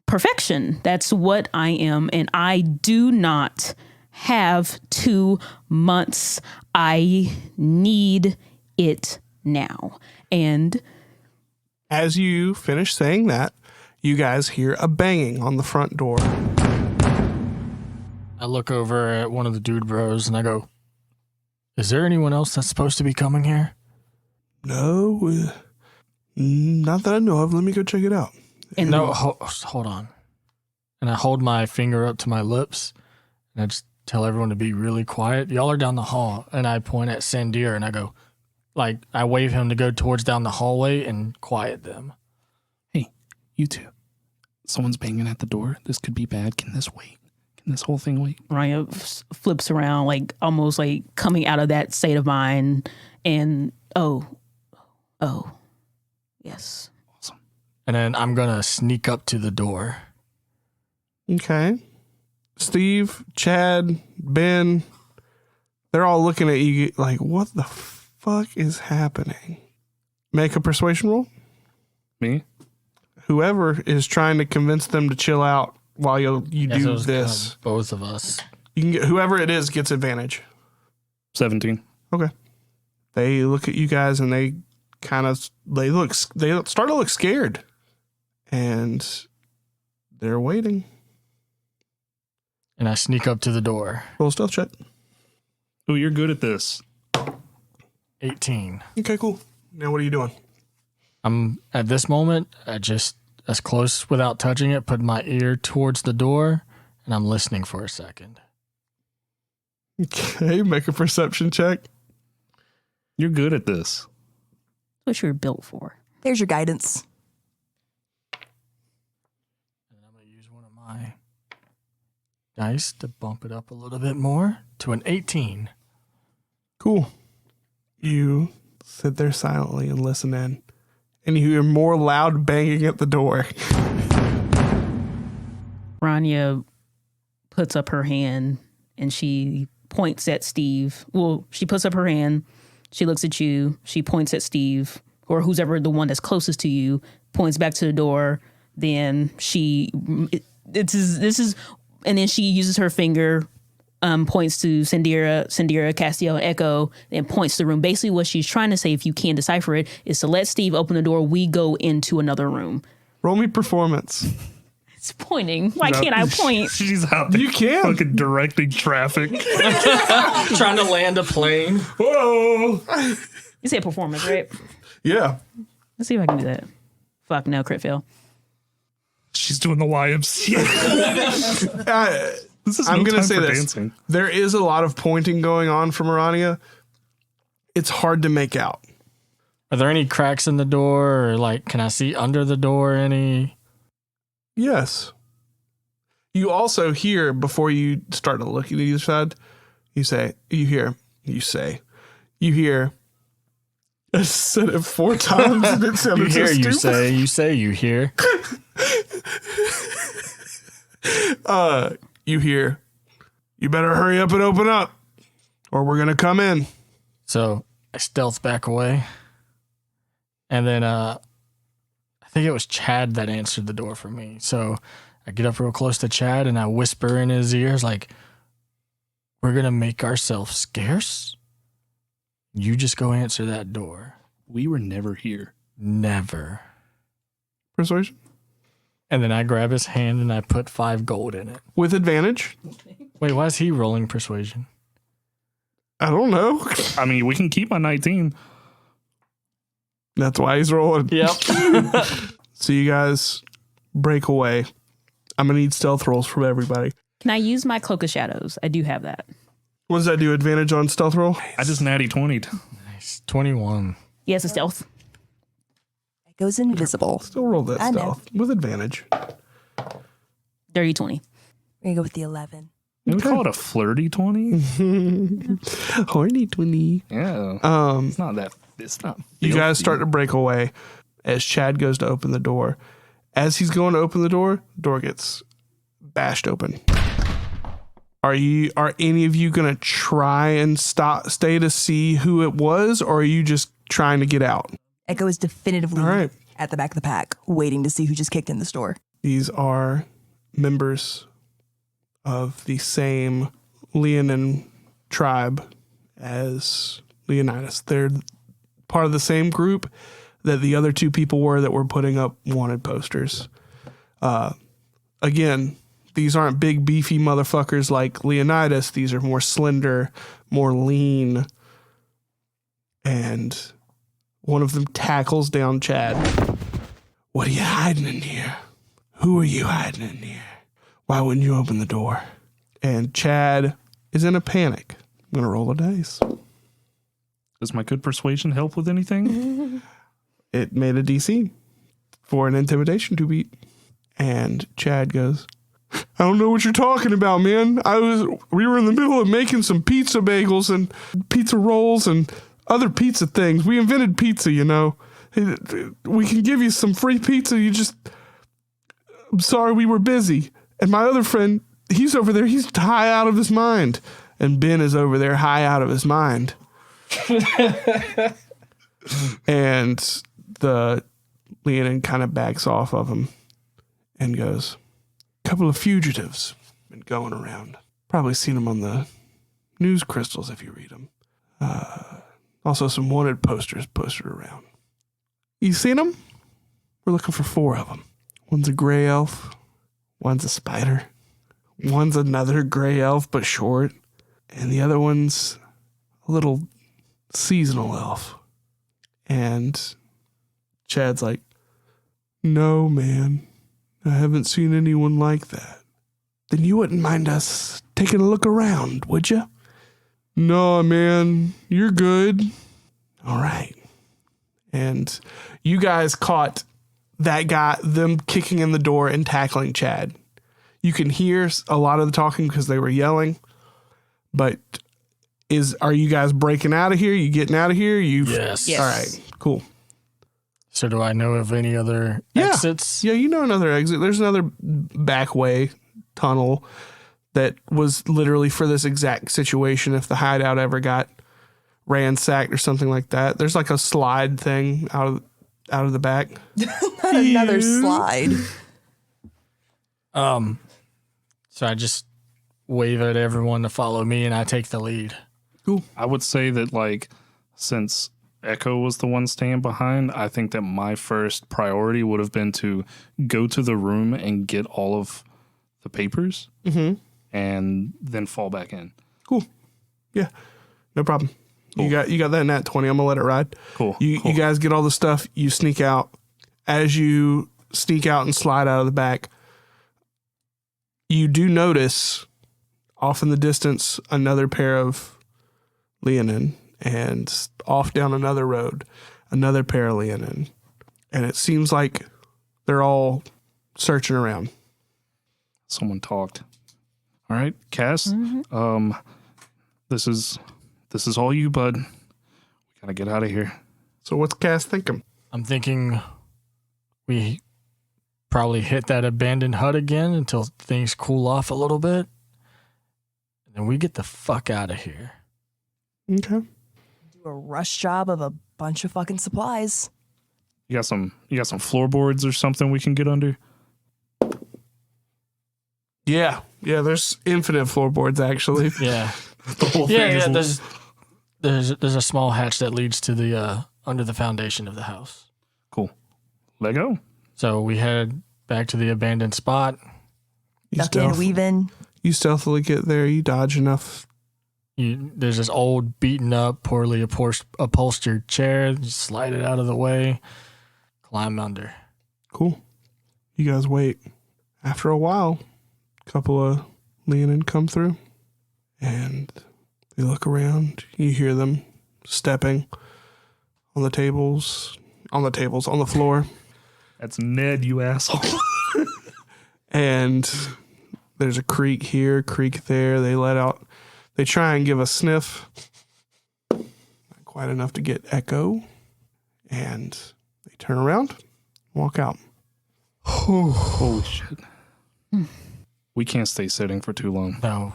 perfection. That's what I am. And I do not have 2 months. I need it now. And as you finish saying that, you guys hear a banging on the front door. I look over at one of the dude bros and I go, is there anyone else that's supposed to be coming here? No, not that I know of. Let me go check it out. and No, hold on. And I hold my finger up to my lips and I just tell everyone to be really quiet. Y'all are down the hall. And I point at Sandir and I go, like, I wave him to go towards down the hallway and quiet them. Hey, you two. Someone's banging at the door. This could be bad. Can this wait? Can this whole thing wait? Ryan flips around, like almost like coming out of that state of mind, and oh, yes. Awesome. And then I'm going to sneak up to the door. Okay. Steve, Chad, Ben, they're all looking at you like, what the fuck is happening? Make a persuasion roll. Me? Whoever is trying to convince them to chill out while you do this. Both of us. You can get, whoever it is gets advantage. 17. Okay. They look at you guys and they start to look scared. And they're waiting. And I sneak up to the door. Roll a stealth check. Oh, you're good at this. 18. Okay, cool. Now what are you doing? I'm at this moment, I just as close without touching it, put my ear towards the door, and I'm listening for a second. Okay, make a perception check. You're good at this. What you were built for. There's your guidance. And I'm going to use one of my dice to bump it up a little bit more to an 18. Cool. You sit there silently and listen in. And you hear more loud banging at the door. Rania puts up her hand and she points at Steve. Well, she puts up her hand. She looks at you. She points at Steve, or who's ever the one that's closest to you, points back to the door. Then and then she uses her finger, points to Sandira, Castiel, and Echo, and points to the room. Basically, what she's trying to say, if you can't decipher it, is to let Steve open the door. We go into another room. Roll me performance. It's pointing. Why can't I point? She's out there. You can. Fucking directing traffic. Trying to land a plane. Whoa. You said performance, right? Yeah. Let's see if I can do that. Fuck, no, crit fail. She's doing the YMCA. This is I'm no going to time say for this. dancing. There is a lot of pointing going on from Aranea. It's hard to make out. Are there any cracks in the door, or like, can I see under the door any? Yes. You also hear, before you start to look at either side, you hear, I said it 4 times and it sounded You hear, so stupid. you say, you hear. You hear, you better hurry up and open up or we're going to come in. So I stealth back away. And then I think it was Chad that answered the door for me. So I get up real close to Chad and I whisper in his ears like, we're going to make ourselves scarce. You just go answer that door. We were never here. Never. Persuasion? And then I grab his hand and I put 5 gold in it. With advantage? Wait, why is he rolling persuasion? I don't know. I mean, we can keep my 19. That's why he's rolling. Yep. So you guys break away. I'm going to need stealth rolls from everybody. Can I use my Cloak of Shadows? I do have that. What does that do? Advantage on stealth roll? I just natty 20'd. Nice. 21. Yes, a stealth. It goes invisible. Still roll that I know. stealth with advantage. Dirty 20. We're going to go with the 11. We call it a flirty 20. Horny 20. Yeah. It's not that. It's not. You guys filthy. start to break away as Chad goes to open the door. As he's going to open the door gets bashed open. Are any of you gonna try and stay to see who it was, or are you just trying to get out? Echo is definitively All right. at the back of the pack, waiting to see who just kicked in this door. These are members of the same Leonin tribe as Leonidas. They're part of the same group that the other 2 people were that were putting up wanted posters. Again, these aren't big, beefy motherfuckers like Leonidas. These are more slender, more lean. And one of them tackles down Chad. What are you hiding in here? Who are you hiding in here? Why wouldn't you open the door? And Chad is in a panic. I'm going to roll a dice. Does my good persuasion help with anything? It made a DC for an intimidation to beat. And Chad goes, I don't know what you're talking about, man. We were in the middle of making some pizza bagels and pizza rolls and other pizza things. We invented pizza, you know. We can give you some free pizza. I'm sorry we were busy. And my other friend, he's over there. He's high out of his mind. And Ben is over there high out of his mind. And the Leonin kind of backs off of him and goes, couple of fugitives been going around. Probably seen them on the news crystals if you read them. Also some wanted posters posted around. You seen them? We're looking for 4 of them. One's a gray elf. One's a spider. One's another gray elf but short. And the other one's a little seasonal elf. And Chad's like, no, man. I haven't seen anyone like that. Then you wouldn't mind us taking a look around, would you? No, man. You're good. All right. And you guys caught that guy, them kicking in the door and tackling Chad. You can hear a lot of the talking because they were yelling. But are you guys breaking out of here? You getting out of here? Yes. Yes. All right. Cool. So do I know of any other exits? Yeah, you know another exit. There's another back way tunnel that was literally for this exact situation if the hideout ever got ransacked or something like that. There's like a slide thing out of the back. Not another slide. So I just wave at everyone to follow me and I take the lead. Cool. I would say that, like, since Echo was the one staying behind, I think that my first priority would have been to go to the room and get all of the papers and then fall back in. Cool. Yeah. No problem. Cool. You got that nat 20. I'm going to let it ride. Cool. You guys get all the stuff. You sneak out. As you sneak out and slide out of the back, you do notice off in the distance another pair of Leonin, and off down another road, another pair of Leonin. And it seems like they're all searching around. Someone talked. All right, Cass. This is all you, bud. We gotta get out of here. So what's Cass thinking? I'm thinking we probably hit that abandoned hut again until things cool off a little bit. And then we get the fuck out of here. Okay. Do a rush job of a bunch of fucking supplies. You got some floorboards or something we can get under? Yeah. Yeah, there's infinite floorboards, actually. Yeah. The whole thing is There's a small hatch that leads to the under the foundation of the house. cool. Let go. So we head back to the abandoned spot. Duck in, weave in. You stealthily get there. You dodge enough. There's this old, beaten up, poorly upholstered chair. You slide it out of the way, climb under. Cool. You guys wait. After a while, a couple of Leonin come through, and they look around. You hear them stepping on the floor. That's Ned, you asshole. And there's a creak here, creak there. They try and give a sniff. Not quite enough to get echo. And they turn around, walk out. Holy shit. We can't stay sitting for too long. No,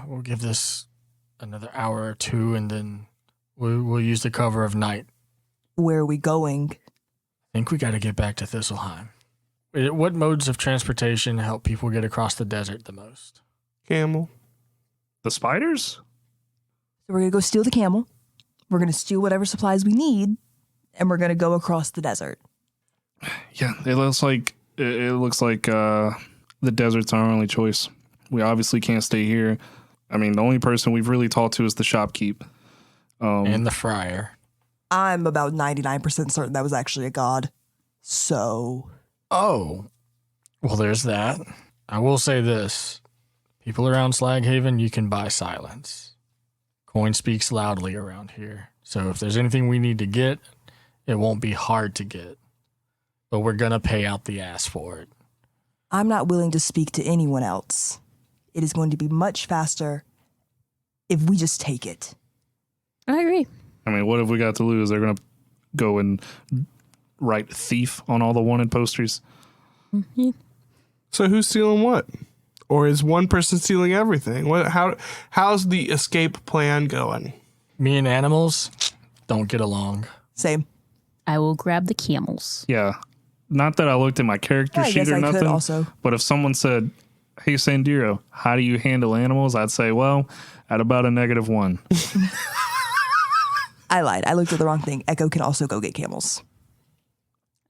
we'll give this another hour or two, and then we'll use the cover of night. Where are we going? I think we got to get back to Thistleheim. What modes of transportation help people get across the desert the most? Camel. The spiders? So we're going to go steal the camel. We're going to steal whatever supplies we need. And we're going to go across the desert. Yeah, it looks like the desert's our only choice. We obviously can't stay here. I mean, the only person we've really talked to is the shopkeep. And the friar. I'm about 99% certain that was actually a god. So... Oh. Well, there's that. I will say this. People around Slaghaven, you can buy silence. Coin speaks loudly around here. So if there's anything we need to get, it won't be hard to get. But we're going to pay out the ass for it. I'm not willing to speak to anyone else. It is going to be much faster if we just take it. I agree. I mean, what have we got to lose? They're going to go and write thief on all the wanted posters. Mm-hmm. So who's stealing what? Or is one person stealing everything? How's the escape plan going? Me and animals don't get along. Same. I will grab the camels. Yeah. Not that I looked at my character I sheet guess or I could nothing. also. But if someone said, hey, Sandiro, how do you handle animals? I'd say, well, at about a -1. I lied. I looked at the wrong thing. Echo can also go get camels.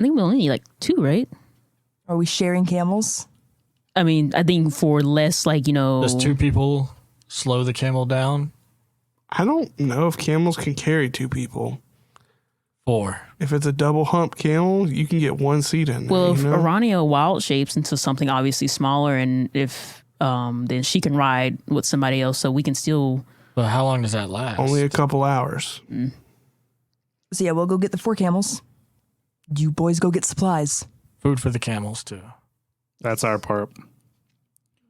I think we only need 2, right? Are we sharing camels? I mean, I think for less, Does 2 people slow the camel down? I don't know if camels can carry 2 people. 4. If it's a double hump camel, you can get 1 seat in there. Well, if you know? Aranea wild shapes into something obviously smaller, and if then she can ride with somebody else, so we can still. But how long does that last? Only a couple hours. So yeah, we'll go get the 4 camels. You boys go get supplies. Food for the camels, too. That's our part.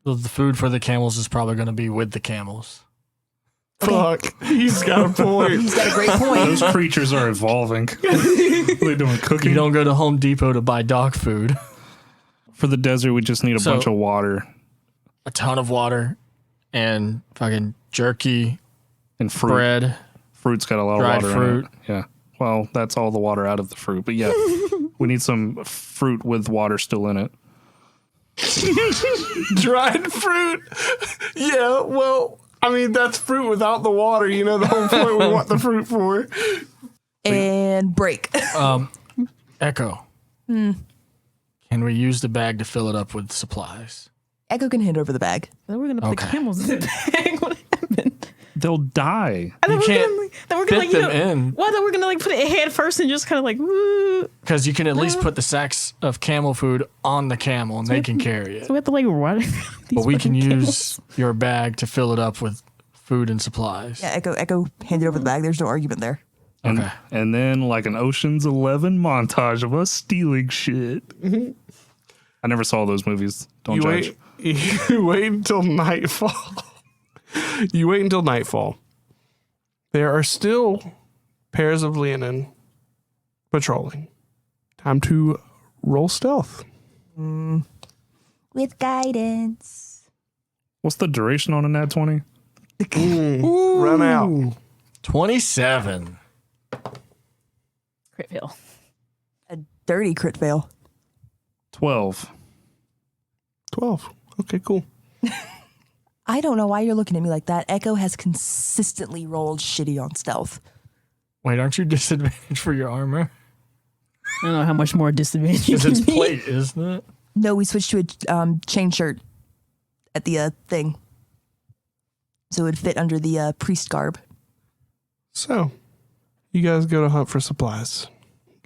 So the food for the camels is probably going to be with the camels. Fuck. He's got a point. He's got a great point. Those creatures are evolving. They're doing cooking. You don't go to Home Depot to buy dog food. For the desert, we just need a bunch of water. A ton of water and fucking jerky And fruit. bread. Fruit's got a lot Dried of water fruit. in it. Yeah. Well, that's all the water out of the fruit. But yeah, we need some fruit with water still in it. Dried fruit. Yeah, well, I mean, that's fruit without the water. You know, the whole point we want the fruit for. And break. Echo. Can we use the bag to fill it up with supplies? Echo can hand over the bag. Then we're gonna put the Okay. camels in the bag. What happened? They'll die. You can't fit them in. Well, then we're gonna put it head first and just kind of woo. Because you can at least put the sacks of camel food on the camel and they can carry it. So we have to run. But we can use your bag to fill it up with food and supplies. Yeah, Echo handed over the bag. There's no argument there. Okay. And then like an Ocean's 11 montage of us stealing shit. I never saw those movies. Don't You judge. you wait until nightfall. You wait until nightfall. There are still pairs of Leonin patrolling. Time to roll stealth. With guidance. What's the duration on a nat 20? Run out. 27. Crit fail. A dirty crit fail. 12. 12. Okay, cool. I don't know why you're looking at me like that. Echo has consistently rolled shitty on stealth. Wait, aren't you disadvantaged for your armor? I don't know how much more disadvantage you Because can it's be. plate, isn't it? No, we switched to a chain shirt at the thing. So it would fit under the priest garb. So, you guys go to hunt for supplies.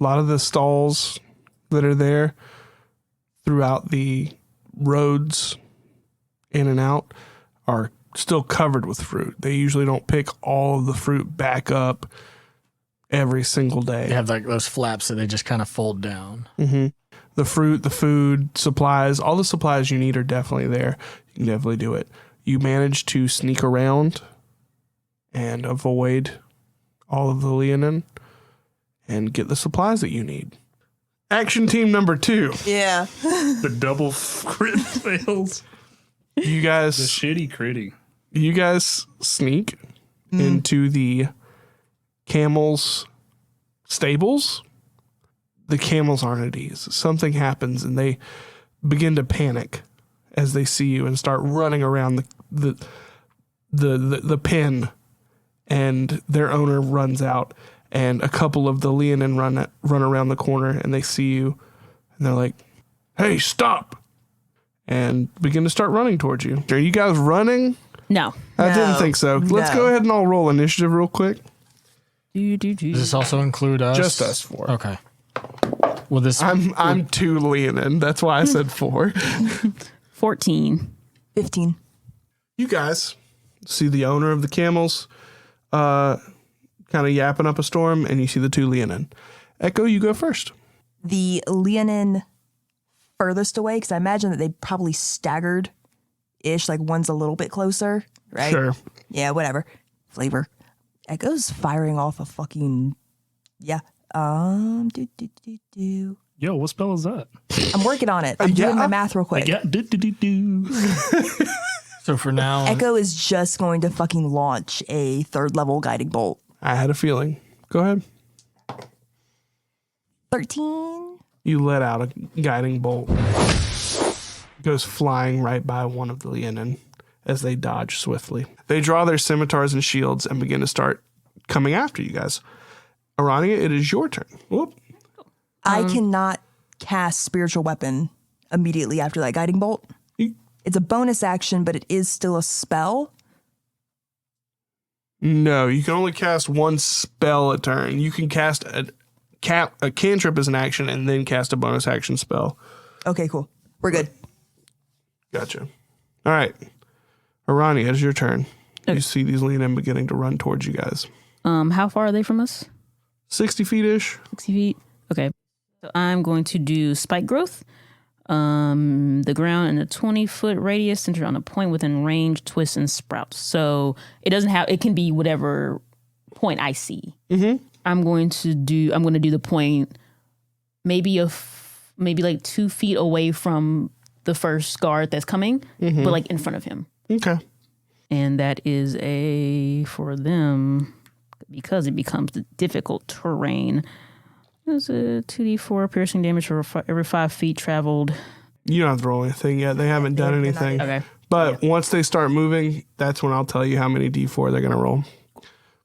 A lot of the stalls that are there throughout the roads in and out are still covered with fruit. They usually don't pick all of the fruit back up every single day. They have like those flaps that they just kind of fold down. Mm-hmm. The fruit, the food, supplies, all the supplies you need are definitely there. You can definitely do it. You manage to sneak around and avoid all of the Leonin and get the supplies that you need. Action team number 2. Yeah. The double crit fails. You The guys, shitty critty. sneak into the camels' stables. The camels aren't at ease. Something happens and they begin to panic as they see you and start running around the pen, and their owner runs out, and a couple of the Leonin run around the corner and they see you and they're like, "Hey, stop!" and begin to start running towards you. Are you guys running? No. I didn't think so. Let's No. go ahead and all roll initiative real quick. Does this also include us? Just us 4. Okay. Well, this I'm 2 Leonin. That's why I said 4. 14. 15. You guys see the owner of the camels kind of yapping up a storm, and you see the 2 Leonin. Echo, you go first. The Leonin furthest away, because I imagine that they probably staggered-ish, like one's a little bit closer, right? Sure. Yeah, whatever. Flavor. Echo's firing off a fucking... Yeah. Do. Yo, what spell is that? I'm working on it. I'm doing my math real quick. Yeah, do. so for now, Echo is just going to fucking launch a 3rd level guiding bolt. I had a feeling. Go ahead. 13. You let out a guiding bolt. It goes flying right by one of the Leonin as they dodge swiftly. They draw their scimitars and shields and begin to start coming after you guys. Aranea, it is your turn. Whoop. I cannot cast spiritual weapon immediately after that guiding bolt. It's a bonus action, but it is still a spell. No, you can only cast one spell a turn. You can cast a cantrip as an action and then cast a bonus action spell. Okay, cool. We're good. Gotcha. All right. Aranea, it's your turn. You see these Leonin beginning to run towards you guys. How far are they from us? 60 feet-ish. 60 feet? Okay. So I'm going to do spike growth. The ground in a 20-foot radius centered on a point within range, twists, and sprouts. So it can be whatever point I see. Mm-hmm. I'm going to do the point maybe like 2 feet away from the first guard that's coming, but like in front of him. Okay. And that is for them, because it becomes the difficult terrain. It's a 2d4 piercing damage for every 5 feet traveled. You don't have to roll anything yet. They haven't done anything. Okay. But once they start moving, that's when I'll tell you how many d4 they're going to roll.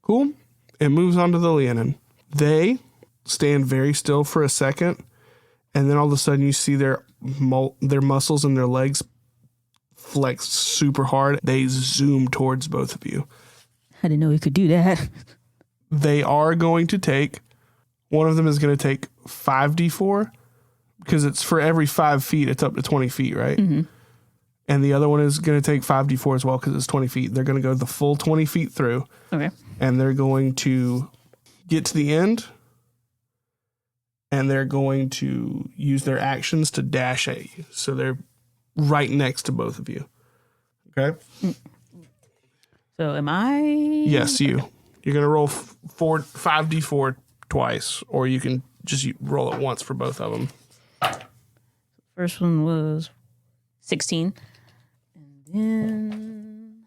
Cool. It moves on to the Leonin. They stand very still for a second, and then all of a sudden you see their muscles and their legs flex super hard. They zoom towards both of you. I didn't know he could do that. They are going to take, one of them is going to take 5d4, because it's for every 5 feet, it's up to 20 feet, right? Mm-hmm. And the other one is going to take 5d4 as well, because it's 20 feet. They're going to go the full 20 feet through. Okay. And they're going to get to the end, and they're going to use their actions to dash at you. So they're right next to both of you. Okay? So am I? Yes, you. You're going to roll 5d4 twice, or you can just you roll it once for both of them. First one was 16. And then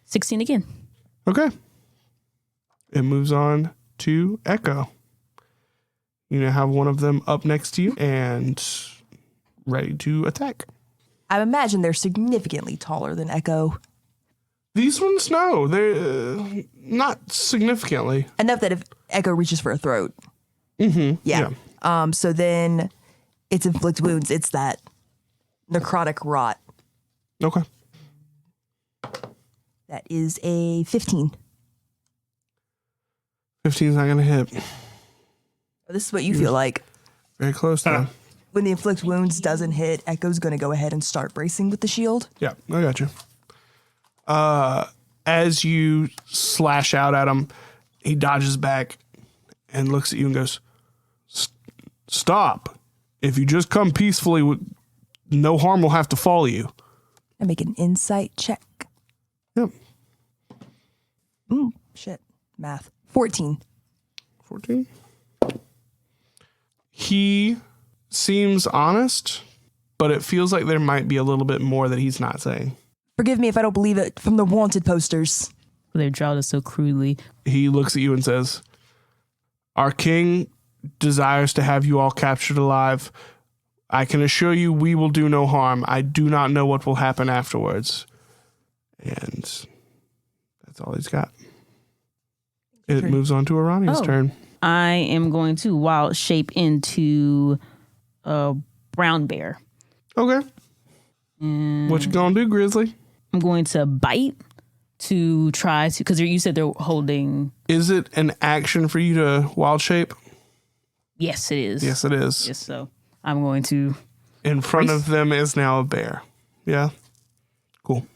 16 again. Okay. It moves on to Echo. You now have one of them up next to you and ready to attack. I imagine they're significantly taller than Echo. These ones, no, they're not significantly. Enough that if Echo reaches for a throat. Mm-hmm. Yeah. So then it's inflict wounds. It's that necrotic rot. Okay. That is a 15. 15's not going to hit. This is what you feel like. Very close, though. When the inflict wounds doesn't hit, Echo's going to go ahead and start bracing with the shield. Yeah, I got you. As you slash out at him, he dodges back and looks at you and goes, "Stop. If you just come peacefully, no harm will have to follow you." And make an insight check. Yep. Shit. Math. 14. 14. He seems honest, but it feels like there might be a little bit more that he's not saying. Forgive me if I don't believe it from the wanted posters. They draw this so crudely. He looks at you and says, "Our king desires to have you all captured alive. I can assure you we will do no harm. I do not know what will happen afterwards." And that's all he's got. It moves on to Aranea's turn. I am going to wild shape into a brown bear. Okay. What you gonna do, Grizzly? I'm going to bite to try to, because you said they're holding. Is it an action for you to wild shape? Yes, it is. Yes, it is. Yes, so I'm going to. In front of them is now a bear. Yeah. Cool.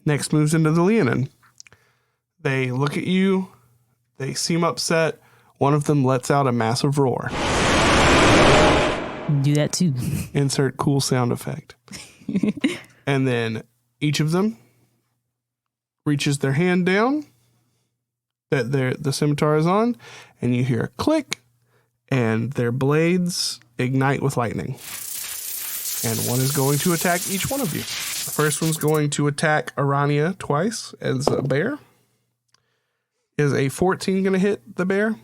Next moves into the Leonin. They look at you. They seem upset. One of them lets out a massive roar. Do that too. Insert cool sound effect. And then each of them reaches their hand down that the scimitar is on, and you hear a click, and their blades ignite with lightning. And one is going to attack each one of you. The first one's going to attack Aranea twice as a bear. Is a 14 going to hit the bear?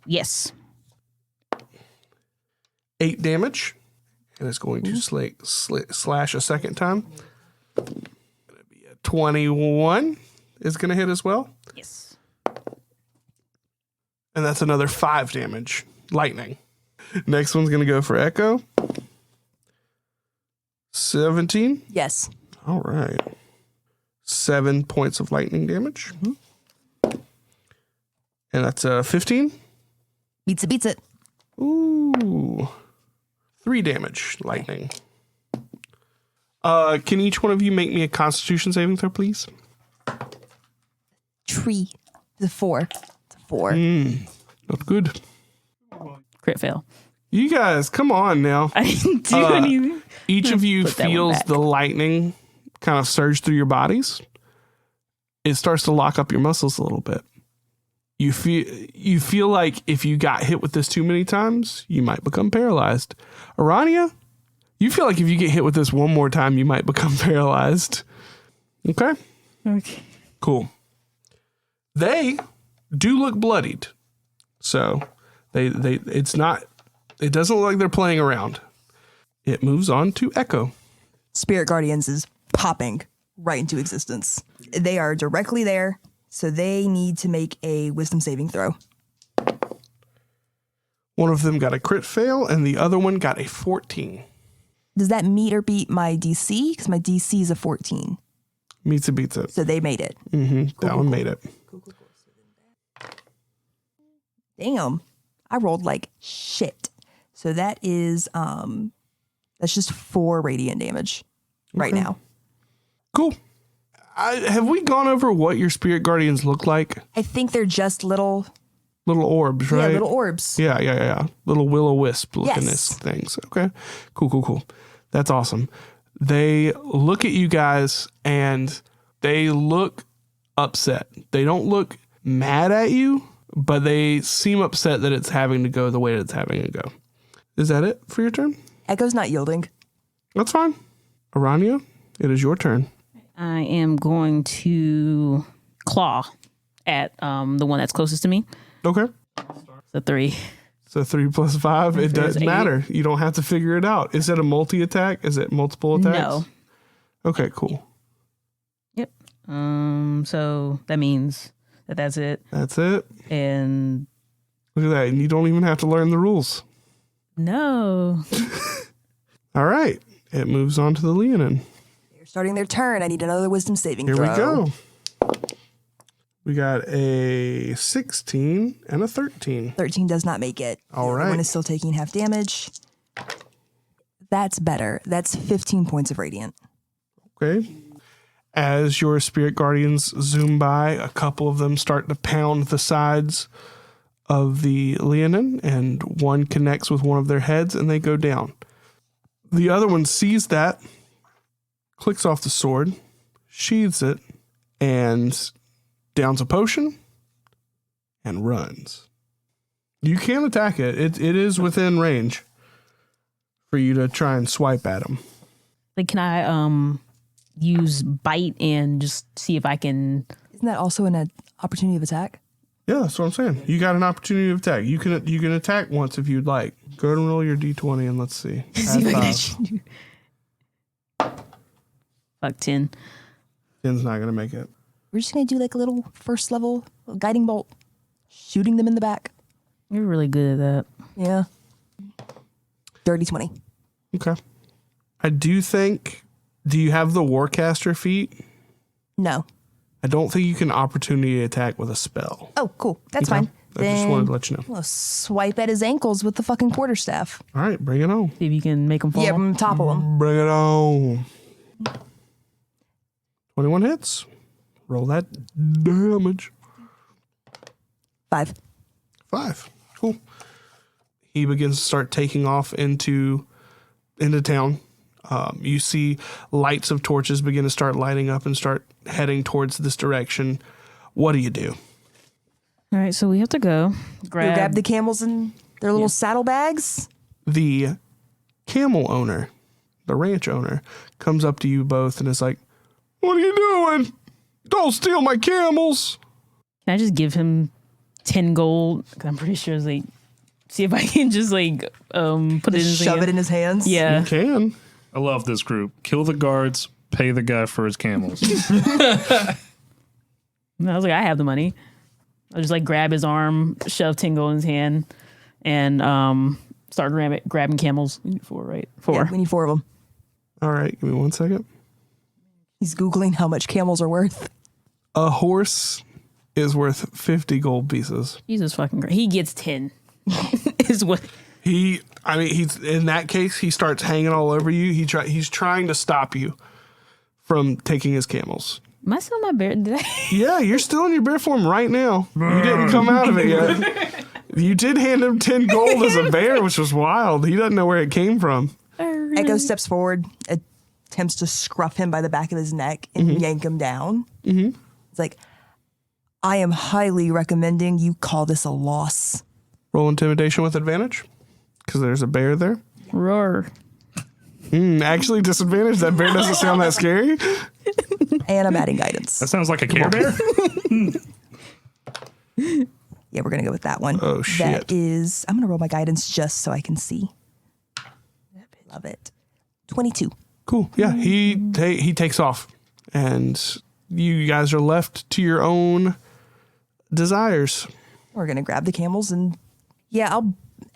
Yes. 8 damage. And it's going to slash a second time. Going to be a 21 is going to hit as well. Yes. And that's another 5 damage. Lightning. Next one's going to go for Echo. 17. Yes. All right. 7 points of lightning damage. And that's 15. Beats it, beats it. Ooh. 3 damage lightning. Can each one of you make me a Constitution saving throw, please? Tree. It's a 4. It's a 4. Not good. Crit fail. You guys, come on now. I didn't do anything. Each of you Put that one feels back. the lightning kind of surge through your bodies. It starts to lock up your muscles a little bit. You feel like if you got hit with this too many times, you might become paralyzed. Aranea, you feel like if you get hit with this one more time, you might become paralyzed. Okay? Okay. Cool. They do look bloodied. So it doesn't look like they're playing around. It moves on to Echo. Spirit Guardians is popping right into existence. They are directly there, so they need to make a wisdom saving throw. One of them got a crit fail, and the other one got a 14. Does that meet or beat my DC? Because my DC is a 14. Meets it, beats it. So they made it. That one made it. Damn. I rolled like shit. So that is that's just 4 radiant damage right now. Cool. Have we gone over what your spirit guardians look like? I think they're just little Orbs, right? Yeah, little orbs. Yeah. Little will-o-wisp looking Yes. things. Okay. Cool. That's awesome. They look at you guys and they look upset. They don't look mad at you, but they seem upset that it's having to go the way that it's having to go. Is that it for your turn? Echo's not yielding. That's fine. Aranea, it is your turn. I am going to claw at the one that's closest to me. Okay. The 3. So 3 plus 5, it doesn't 8. matter. You don't have to figure it out. Is it a multi-attack? Is it multiple attacks? No. Okay, cool. Yep. So that means that's it. That's it. And Look at that. And you don't even have to learn the rules. no. All right. It moves on to the Leonin. They're starting their turn. I need another wisdom saving Here throw. we go. We got a 16 and a 13. 13 does not make it. All The other right. one is still taking half damage. That's better. That's 15 points of radiant. Okay. As your spirit guardians zoom by, a couple of them start to pound the sides of the Leonin, and one connects with one of their heads, and they go down. The other one sees that, clicks off the sword, sheathes it, and downs a potion, and runs. You can attack it. It is within range for you to try and swipe at him. Like, can I use bite and just see if I can? Isn't that also an opportunity of attack? Yeah, that's what I'm saying. You got an opportunity to attack. You can attack once if you'd like. Go ahead and roll your d20 and let's see. See if I Add can 5. Fuck 10. 10's not gonna make it. We're just going to do like a little first level guiding bolt, shooting them in the back. You're really good at that. Yeah. Dirty 20. Okay. I do think. Do you have the Warcaster feat? No. I don't think you can opportunity attack with a spell. Oh, cool. That's Okay. fine. I just wanted to let you know. We'll swipe at his ankles with the fucking quarterstaff. All right, bring it on. See if you can make them fall. Yeah, topple him. Bring it on. 21 hits. Roll that damage. 5. 5. Cool. He begins to start taking off into town. You see lights of torches begin to start lighting up and start heading towards this direction. What do you do? All right, so we have to go You grab the camels in their little saddlebags. The camel owner, the ranch owner, comes up to you both and is like, "What are you doing? Don't steal my camels." Can I just give him 10 gold? 'Cause I'm pretty sure it's like, see if I can just like put it in his Shove hand. it in his hands. Yeah. You can. I love this group. Kill the guards, pay the guy for his camels. I was like, I have the money. I'll just like grab his arm, shove 10 gold in his hand, and start grabbing camels. We need 4, right? 4. Yeah, we need 4 of them. All right, give me 1 second. He's Googling how much camels are worth. A horse is worth 50 gold pieces. Jesus fucking Christ. He gets 10. Is what. He's in that case, he starts hanging all over you. He's trying to stop you from taking his camels. Am I still in my bear? Did I? Yeah, you're still in your bear form right now. You didn't come out of it yet. You did hand him 10 gold as a bear, which was wild. He doesn't know where it came from. Echo steps forward, attempts to scruff him by the back of his neck and yank him down. Mm-hmm. It's like, I am highly recommending you call this a loss. Roll intimidation with advantage, because there's a bear there. Roar. Actually, disadvantage. That bear doesn't sound that scary. And I'm adding guidance. That sounds like a Care Bear. Yeah, we're going to go with that one. Oh, shit. That is, I'm going to roll my guidance just so I can see. Love it. 22. Cool. Yeah, he takes off, and you guys are left to your own desires. We're going to grab the camels and, yeah,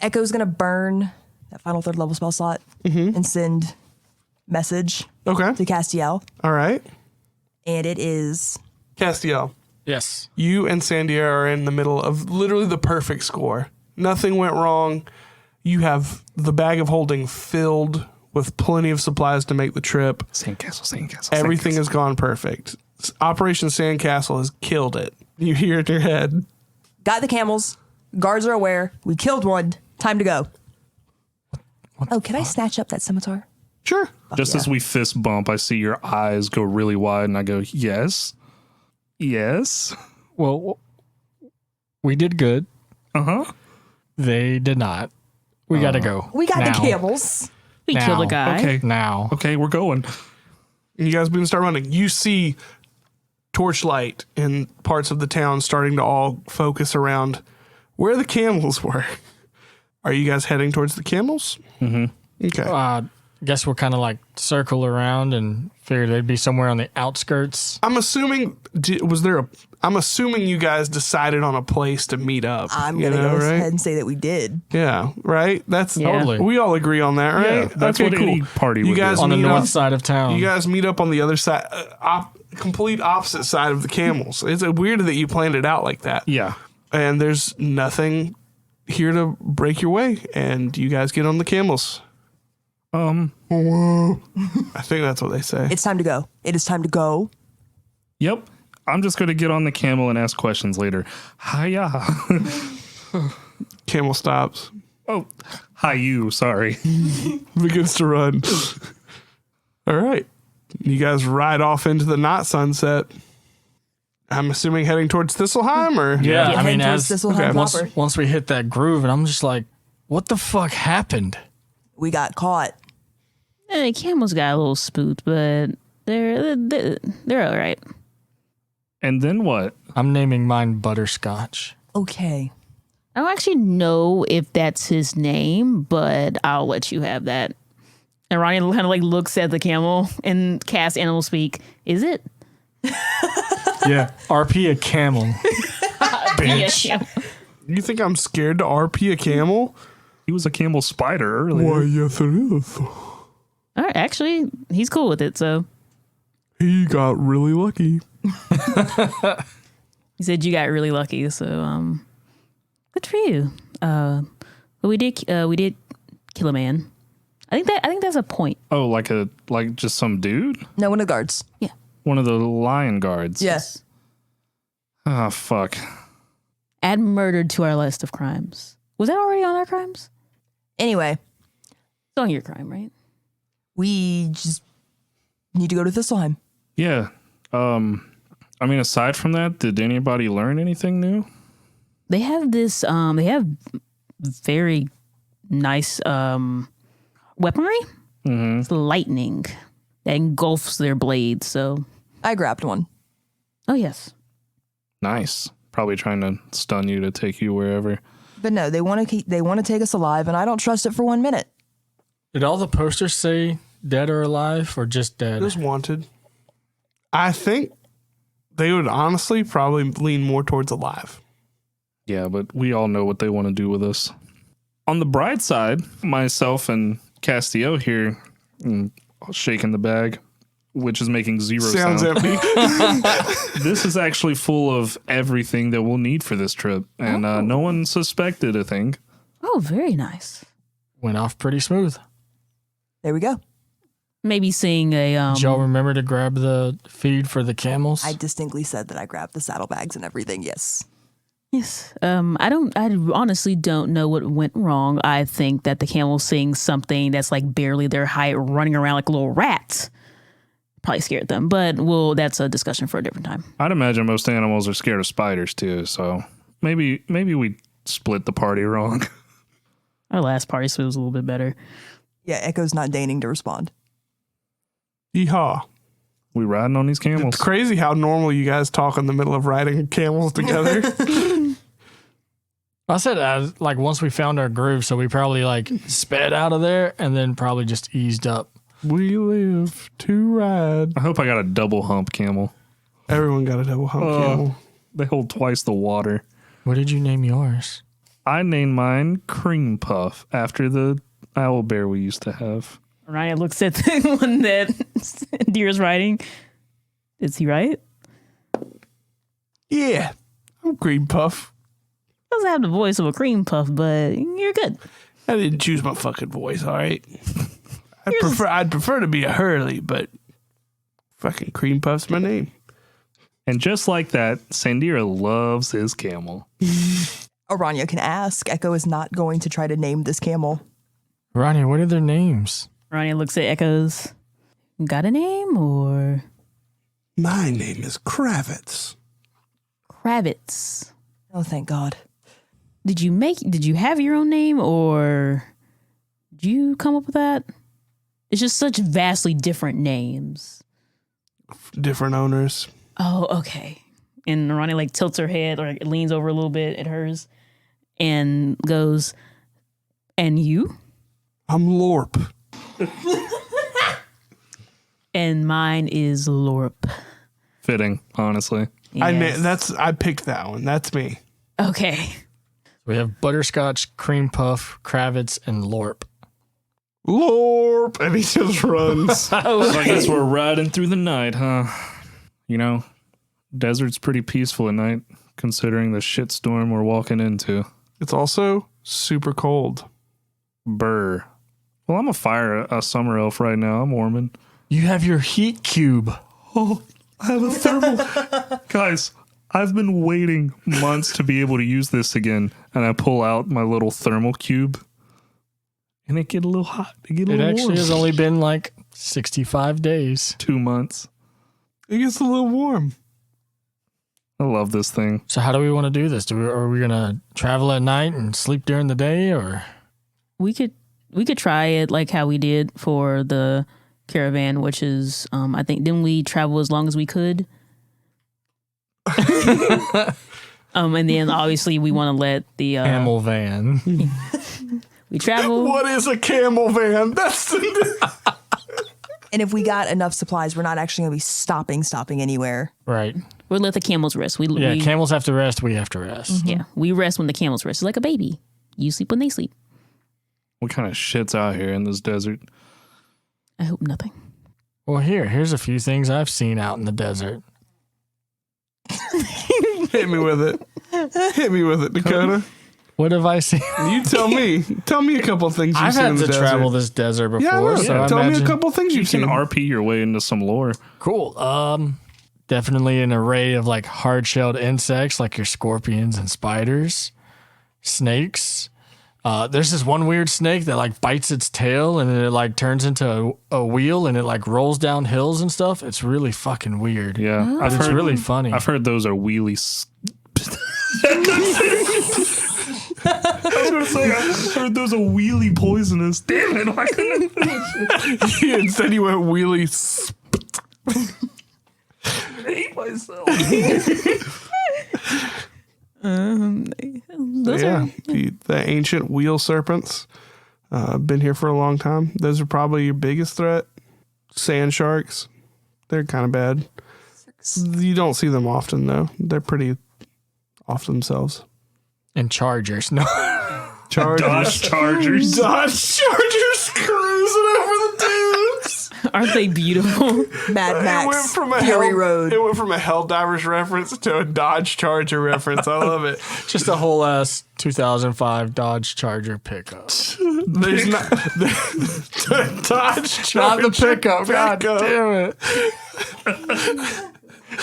Echo's going to burn that final 3rd level spell slot and send message Okay. to Castiel. All right. And it is, Castiel, Yes. you and Sandia are in the middle of literally the perfect score. Nothing went wrong. You have the bag of holding filled with plenty of supplies to make the trip. Sandcastle. Everything has gone perfect. Operation Sandcastle has killed it. You hear it in your head. got the camels. Guards are aware. We killed one. Time to go. Can I snatch up that scimitar? Sure. Just as we fist bump, I see your eyes go really wide, and I go, yes. Yes. Well, We did good. Uh-huh. They did not. We got to go. We got now. the camels. We Now. killed a guy. Okay. Now. Okay, we're going. You guys begin to start running. You see torchlight in parts of the town starting to all focus around where the camels were. Are you guys heading towards the camels? Mm-hmm. Okay. Guess we'll kind of like circle around and figure they'd be somewhere on the outskirts. I'm assuming, I'm assuming you guys decided on a place to meet up. I'm going to go ahead and say that we did. Yeah, right? That's Totally. We all agree on that, right? Yeah, that's what any party would You guys On the meet north up- side of town. You guys meet up on the other side, complete opposite side of the camels. It's weird that you planned it out like that. Yeah. And there's nothing here to break your way, and you guys get on the camels. I think that's what they say. It's time to go. It is time to go. Yep. I'm just going to get on the camel and ask questions later. Hiya. Camel stops, Oh, hi you. Sorry. begins to run. All right. You guys ride off into the not sunset. I'm assuming heading towards Thistleheim, or? yeah, I mean, head towards as Thistleheim proper. once we hit that groove, and I'm just like, what the fuck happened? We got caught. The camels got a little spooked, but they're all right. And then what? I'm naming mine Butterscotch. Okay. I don't actually know if that's his name, but I'll let you have that. And Ronnie kind of like looks at the camel and casts animal speak. Is it? Yeah. RP a camel. Bitch. Yeah. You think I'm scared to RP a camel? He was a camel spider earlier. Why, yes, it is. All right, actually, he's cool with it. So He got really lucky. he said you got really lucky. So good for you. But we did kill a man. I think that's a point. Oh, like just some dude? No, one of the guards. Yeah. One of the lion guards. Yes. Oh, fuck. Add murder to our list of crimes. Was that already on our crimes? Anyway, It's on your crime, right? we just need to go to Thistleheim. Yeah. I mean, aside from that, did anybody learn anything new? They have this. They have very nice weaponry. Mm-hmm. It's lightning that engulfs their blades. So, I grabbed one. oh yes, Nice. Probably trying to stun you to take you wherever. But no, they want to take us alive, and I don't trust it for 1 minute. Did all the posters say dead or alive or just dead? Just wanted. I think they would honestly probably lean more towards alive. Yeah, but we all know what they want to do with us. On the bright side, myself and Castiel here shaking the bag, which is making zero Sounds sound. empty. This is actually full of everything that we'll need for this trip, and no one suspected a thing. oh very nice. Went off pretty smooth. There we go. Maybe seeing a Did y'all remember to grab the feed for the camels? I distinctly said that I grabbed the saddlebags and everything. Yes. yes. I honestly don't know what went wrong. I think that the camel seeing something that's like barely their height running around like little rats probably scared them. But that's a discussion for a different time. I'd imagine most animals are scared of spiders too, so maybe we split the party wrong. Our last party so it was a little bit better. Yeah, Echo's not deigning to respond. Yeehaw. We riding on these camels. It's crazy how normal you guys talk in the middle of riding camels together. I said like once we found our groove, so we probably like sped out of there and then probably just eased up. We live to ride. I hope I got a double hump camel. Everyone got a double hump camel. They hold twice the water. What did you name yours? I named mine Cream Puff after the owl bear we used to have. Ryan looks at the one that Deer's riding. Is he right? Yeah, I'm Green Puff. Doesn't have the voice of a cream puff, but you're good. I didn't choose my fucking voice, all right? I'd prefer to be a Hurley, but fucking Cream Puff's my name. And just like that, Sandira loves his camel. Aranea can ask. Echo is not going to try to name this camel. Ronnie, what are their names? Ryan looks at Echoes. Got a name or My name is Kravitz. Kravitz? Oh, thank God. Did you have your own name, or did you come up with that? It's just such vastly different names. Different owners. Oh, okay. And Ronnie like tilts her head or leans over a little bit at hers and goes, "And you?" I'm Lorp. And mine is Lorp. Fitting, honestly. Yes. I picked that one. That's me. Okay. We have butterscotch, cream puff, Kravitz, and Lorp. Lorp, and he just runs. So I guess we're riding through the night, huh? You know, desert's pretty peaceful at night, considering the shitstorm we're walking into. It's also super cold. Brr. Well, I'm a summer elf right now. I'm warming. You have your heat cube. Oh, I have a thermal. Guys, I've been waiting months to be able to use this again, and I pull out my little thermal cube, and it get a little hot. It Actually warm. has only been like 65 days. 2 months. It gets a little warm. I love this thing. So how do we want to do this? Are we going to travel at night and sleep during the day, or? We could try it like how we did for the caravan, which is I think didn't we travel as long as we could? And then obviously we want to let the Camel van. we travel. What is a camel van? That's And if we got enough supplies, we're not actually going to be stopping anywhere. Right. We'll let the camels rest. Camels have to rest. We have to rest. Yeah, we rest when the camels rest. It's like a baby. You sleep when they sleep. What kind of shit's out here in this desert? I hope nothing. Well, here's a few things I've seen out in the desert. Hit me with it. Hit me with it, Dakota. What have I seen? You tell me. Tell me a couple things you've I've seen had in the to desert. travel this desert before. Yeah, I know. so I Tell me imagine- a couple things You you've can seen. RP your way into some lore. Cool. Definitely an array of like hard-shelled insects, like your scorpions and spiders, snakes. There's this one weird snake that like bites its tail and then it like turns into a wheel and it like rolls down hills and stuff. It's really fucking weird. Yeah, It's really funny. I've heard those are wheelies. I was gonna say I heard those are wheelie poisonous. Damn it! Why couldn't I finish it? Instead, you went wheelie. I hate myself. The ancient wheel serpents. Been here for a long time. Those are probably your biggest threat. Sand sharks. They're kind of bad. You don't see them often, though. They're pretty off themselves. And chargers. No. Chargers. Dodge Chargers. Dodge Chargers cruising over the dunes. Aren't they beautiful? Mad It went Max, from a Fury Road. It went from a Helldivers reference to a Dodge Charger reference. I love it. Just a whole ass 2005 Dodge Charger pickup. There's not the Dodge Charger. Not the pickup. God damn it.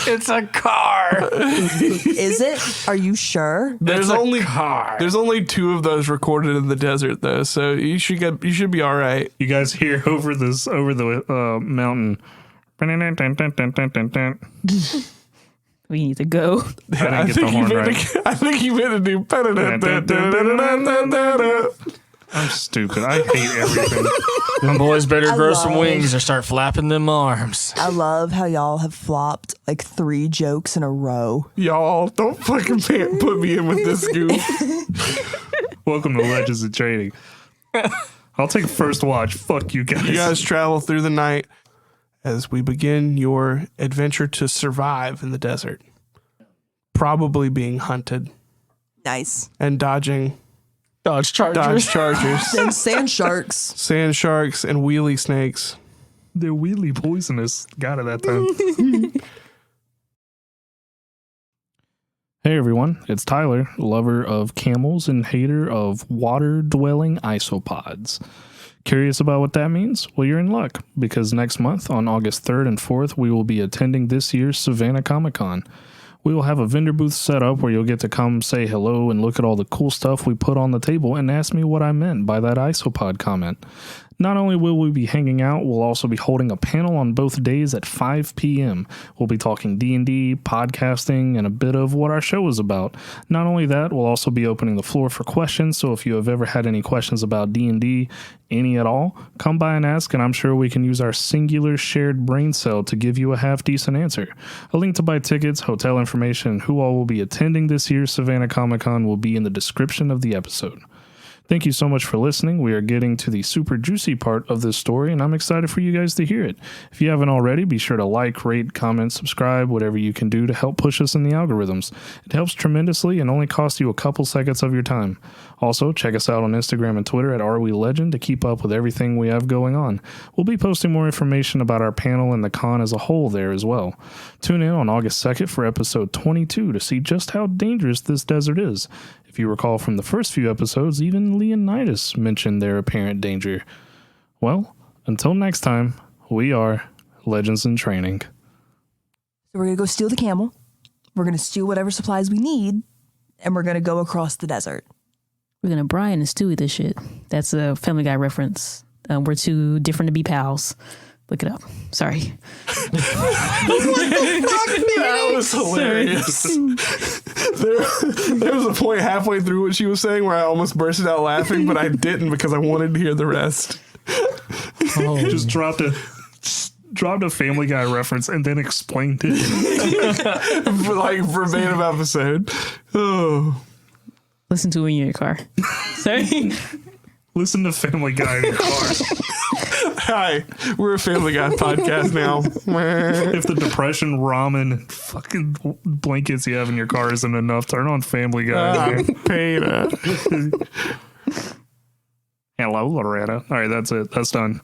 It's a car. Is it? Are you sure? There's a only car. There's only 2 of those recorded in the desert, though, so you should be all right. You guys hear over the mountain. We need to go. I didn't get the horn right. I think you meant to do. I'm stupid. I hate everything. Them boys better I grow some love- wings or start flapping them arms. I love how y'all have flopped like 3 jokes in a row. Y'all don't fucking put me in with this goof. Welcome to Legends of Trading. I'll take first watch. Fuck you guys. You guys travel through the night as we begin your adventure to survive in the desert. Probably being hunted Nice. and dodging Dodge Chargers. Dodge Chargers, Then sand sharks. sand sharks, and wheelie snakes. They're wheelie poisonous. Got it that time. Hey everyone, it's Tyler, lover of camels and hater of water-dwelling isopods. Curious about what that means? Well, you're in luck, because next month, on August 3rd and 4th, we will be attending this year's Savannah Comic-Con. We will have a vendor booth set up where you'll get to come say hello and look at all the cool stuff we put on the table and ask me what I meant by that isopod comment. Not only will we be hanging out, we'll also be holding a panel on both days at 5 p.m. We'll be talking D&D, podcasting, and a bit of what our show is about. Not only that, we'll also be opening the floor for questions, so if you have ever had any questions about D&D, any at all, come by and ask, and I'm sure we can use our singular shared brain cell to give you a half-decent answer. A link to buy tickets, hotel information, and who all will be attending this year's Savannah Comic-Con will be in the description of the episode. Thank you so much for listening. We are getting to the super juicy part of this story, and I'm excited for you guys to hear it. If you haven't already, be sure to like, rate, comment, subscribe, whatever you can do to help push us in the algorithms. It helps tremendously and only costs you a couple seconds of your time. Also, check us out on Instagram and Twitter at AreWeLegend to keep up with everything we have going on. We'll be posting more information about our panel and the con as a whole there as well. Tune in on August 2nd for episode 22 to see just how dangerous this desert is. If you recall from the first few episodes, even Leonidas mentioned their apparent danger. Well, until next time, we are Legends in Training. So we're going to go steal the camel. We're going to steal whatever supplies we need. And we're going to go across the desert. We're going to Brian and Stewie this shit. That's a Family Guy reference. We're too different to be pals. Look it up. Sorry. That was hilarious. There was a point halfway through what she was saying where I almost bursted out laughing, but I didn't because I wanted to hear the rest. Just dropped a Family Guy reference and then explained it. Like verbatim episode. Oh. Listen to it in your car. Sorry. Listen to Family Guy in your car. Hi, we're a Family Guy podcast now. If the depression, ramen, and fucking blankets you have in your car isn't enough, turn on Family Guy. Peter. Hello, Loretta. All right, that's it. That's done.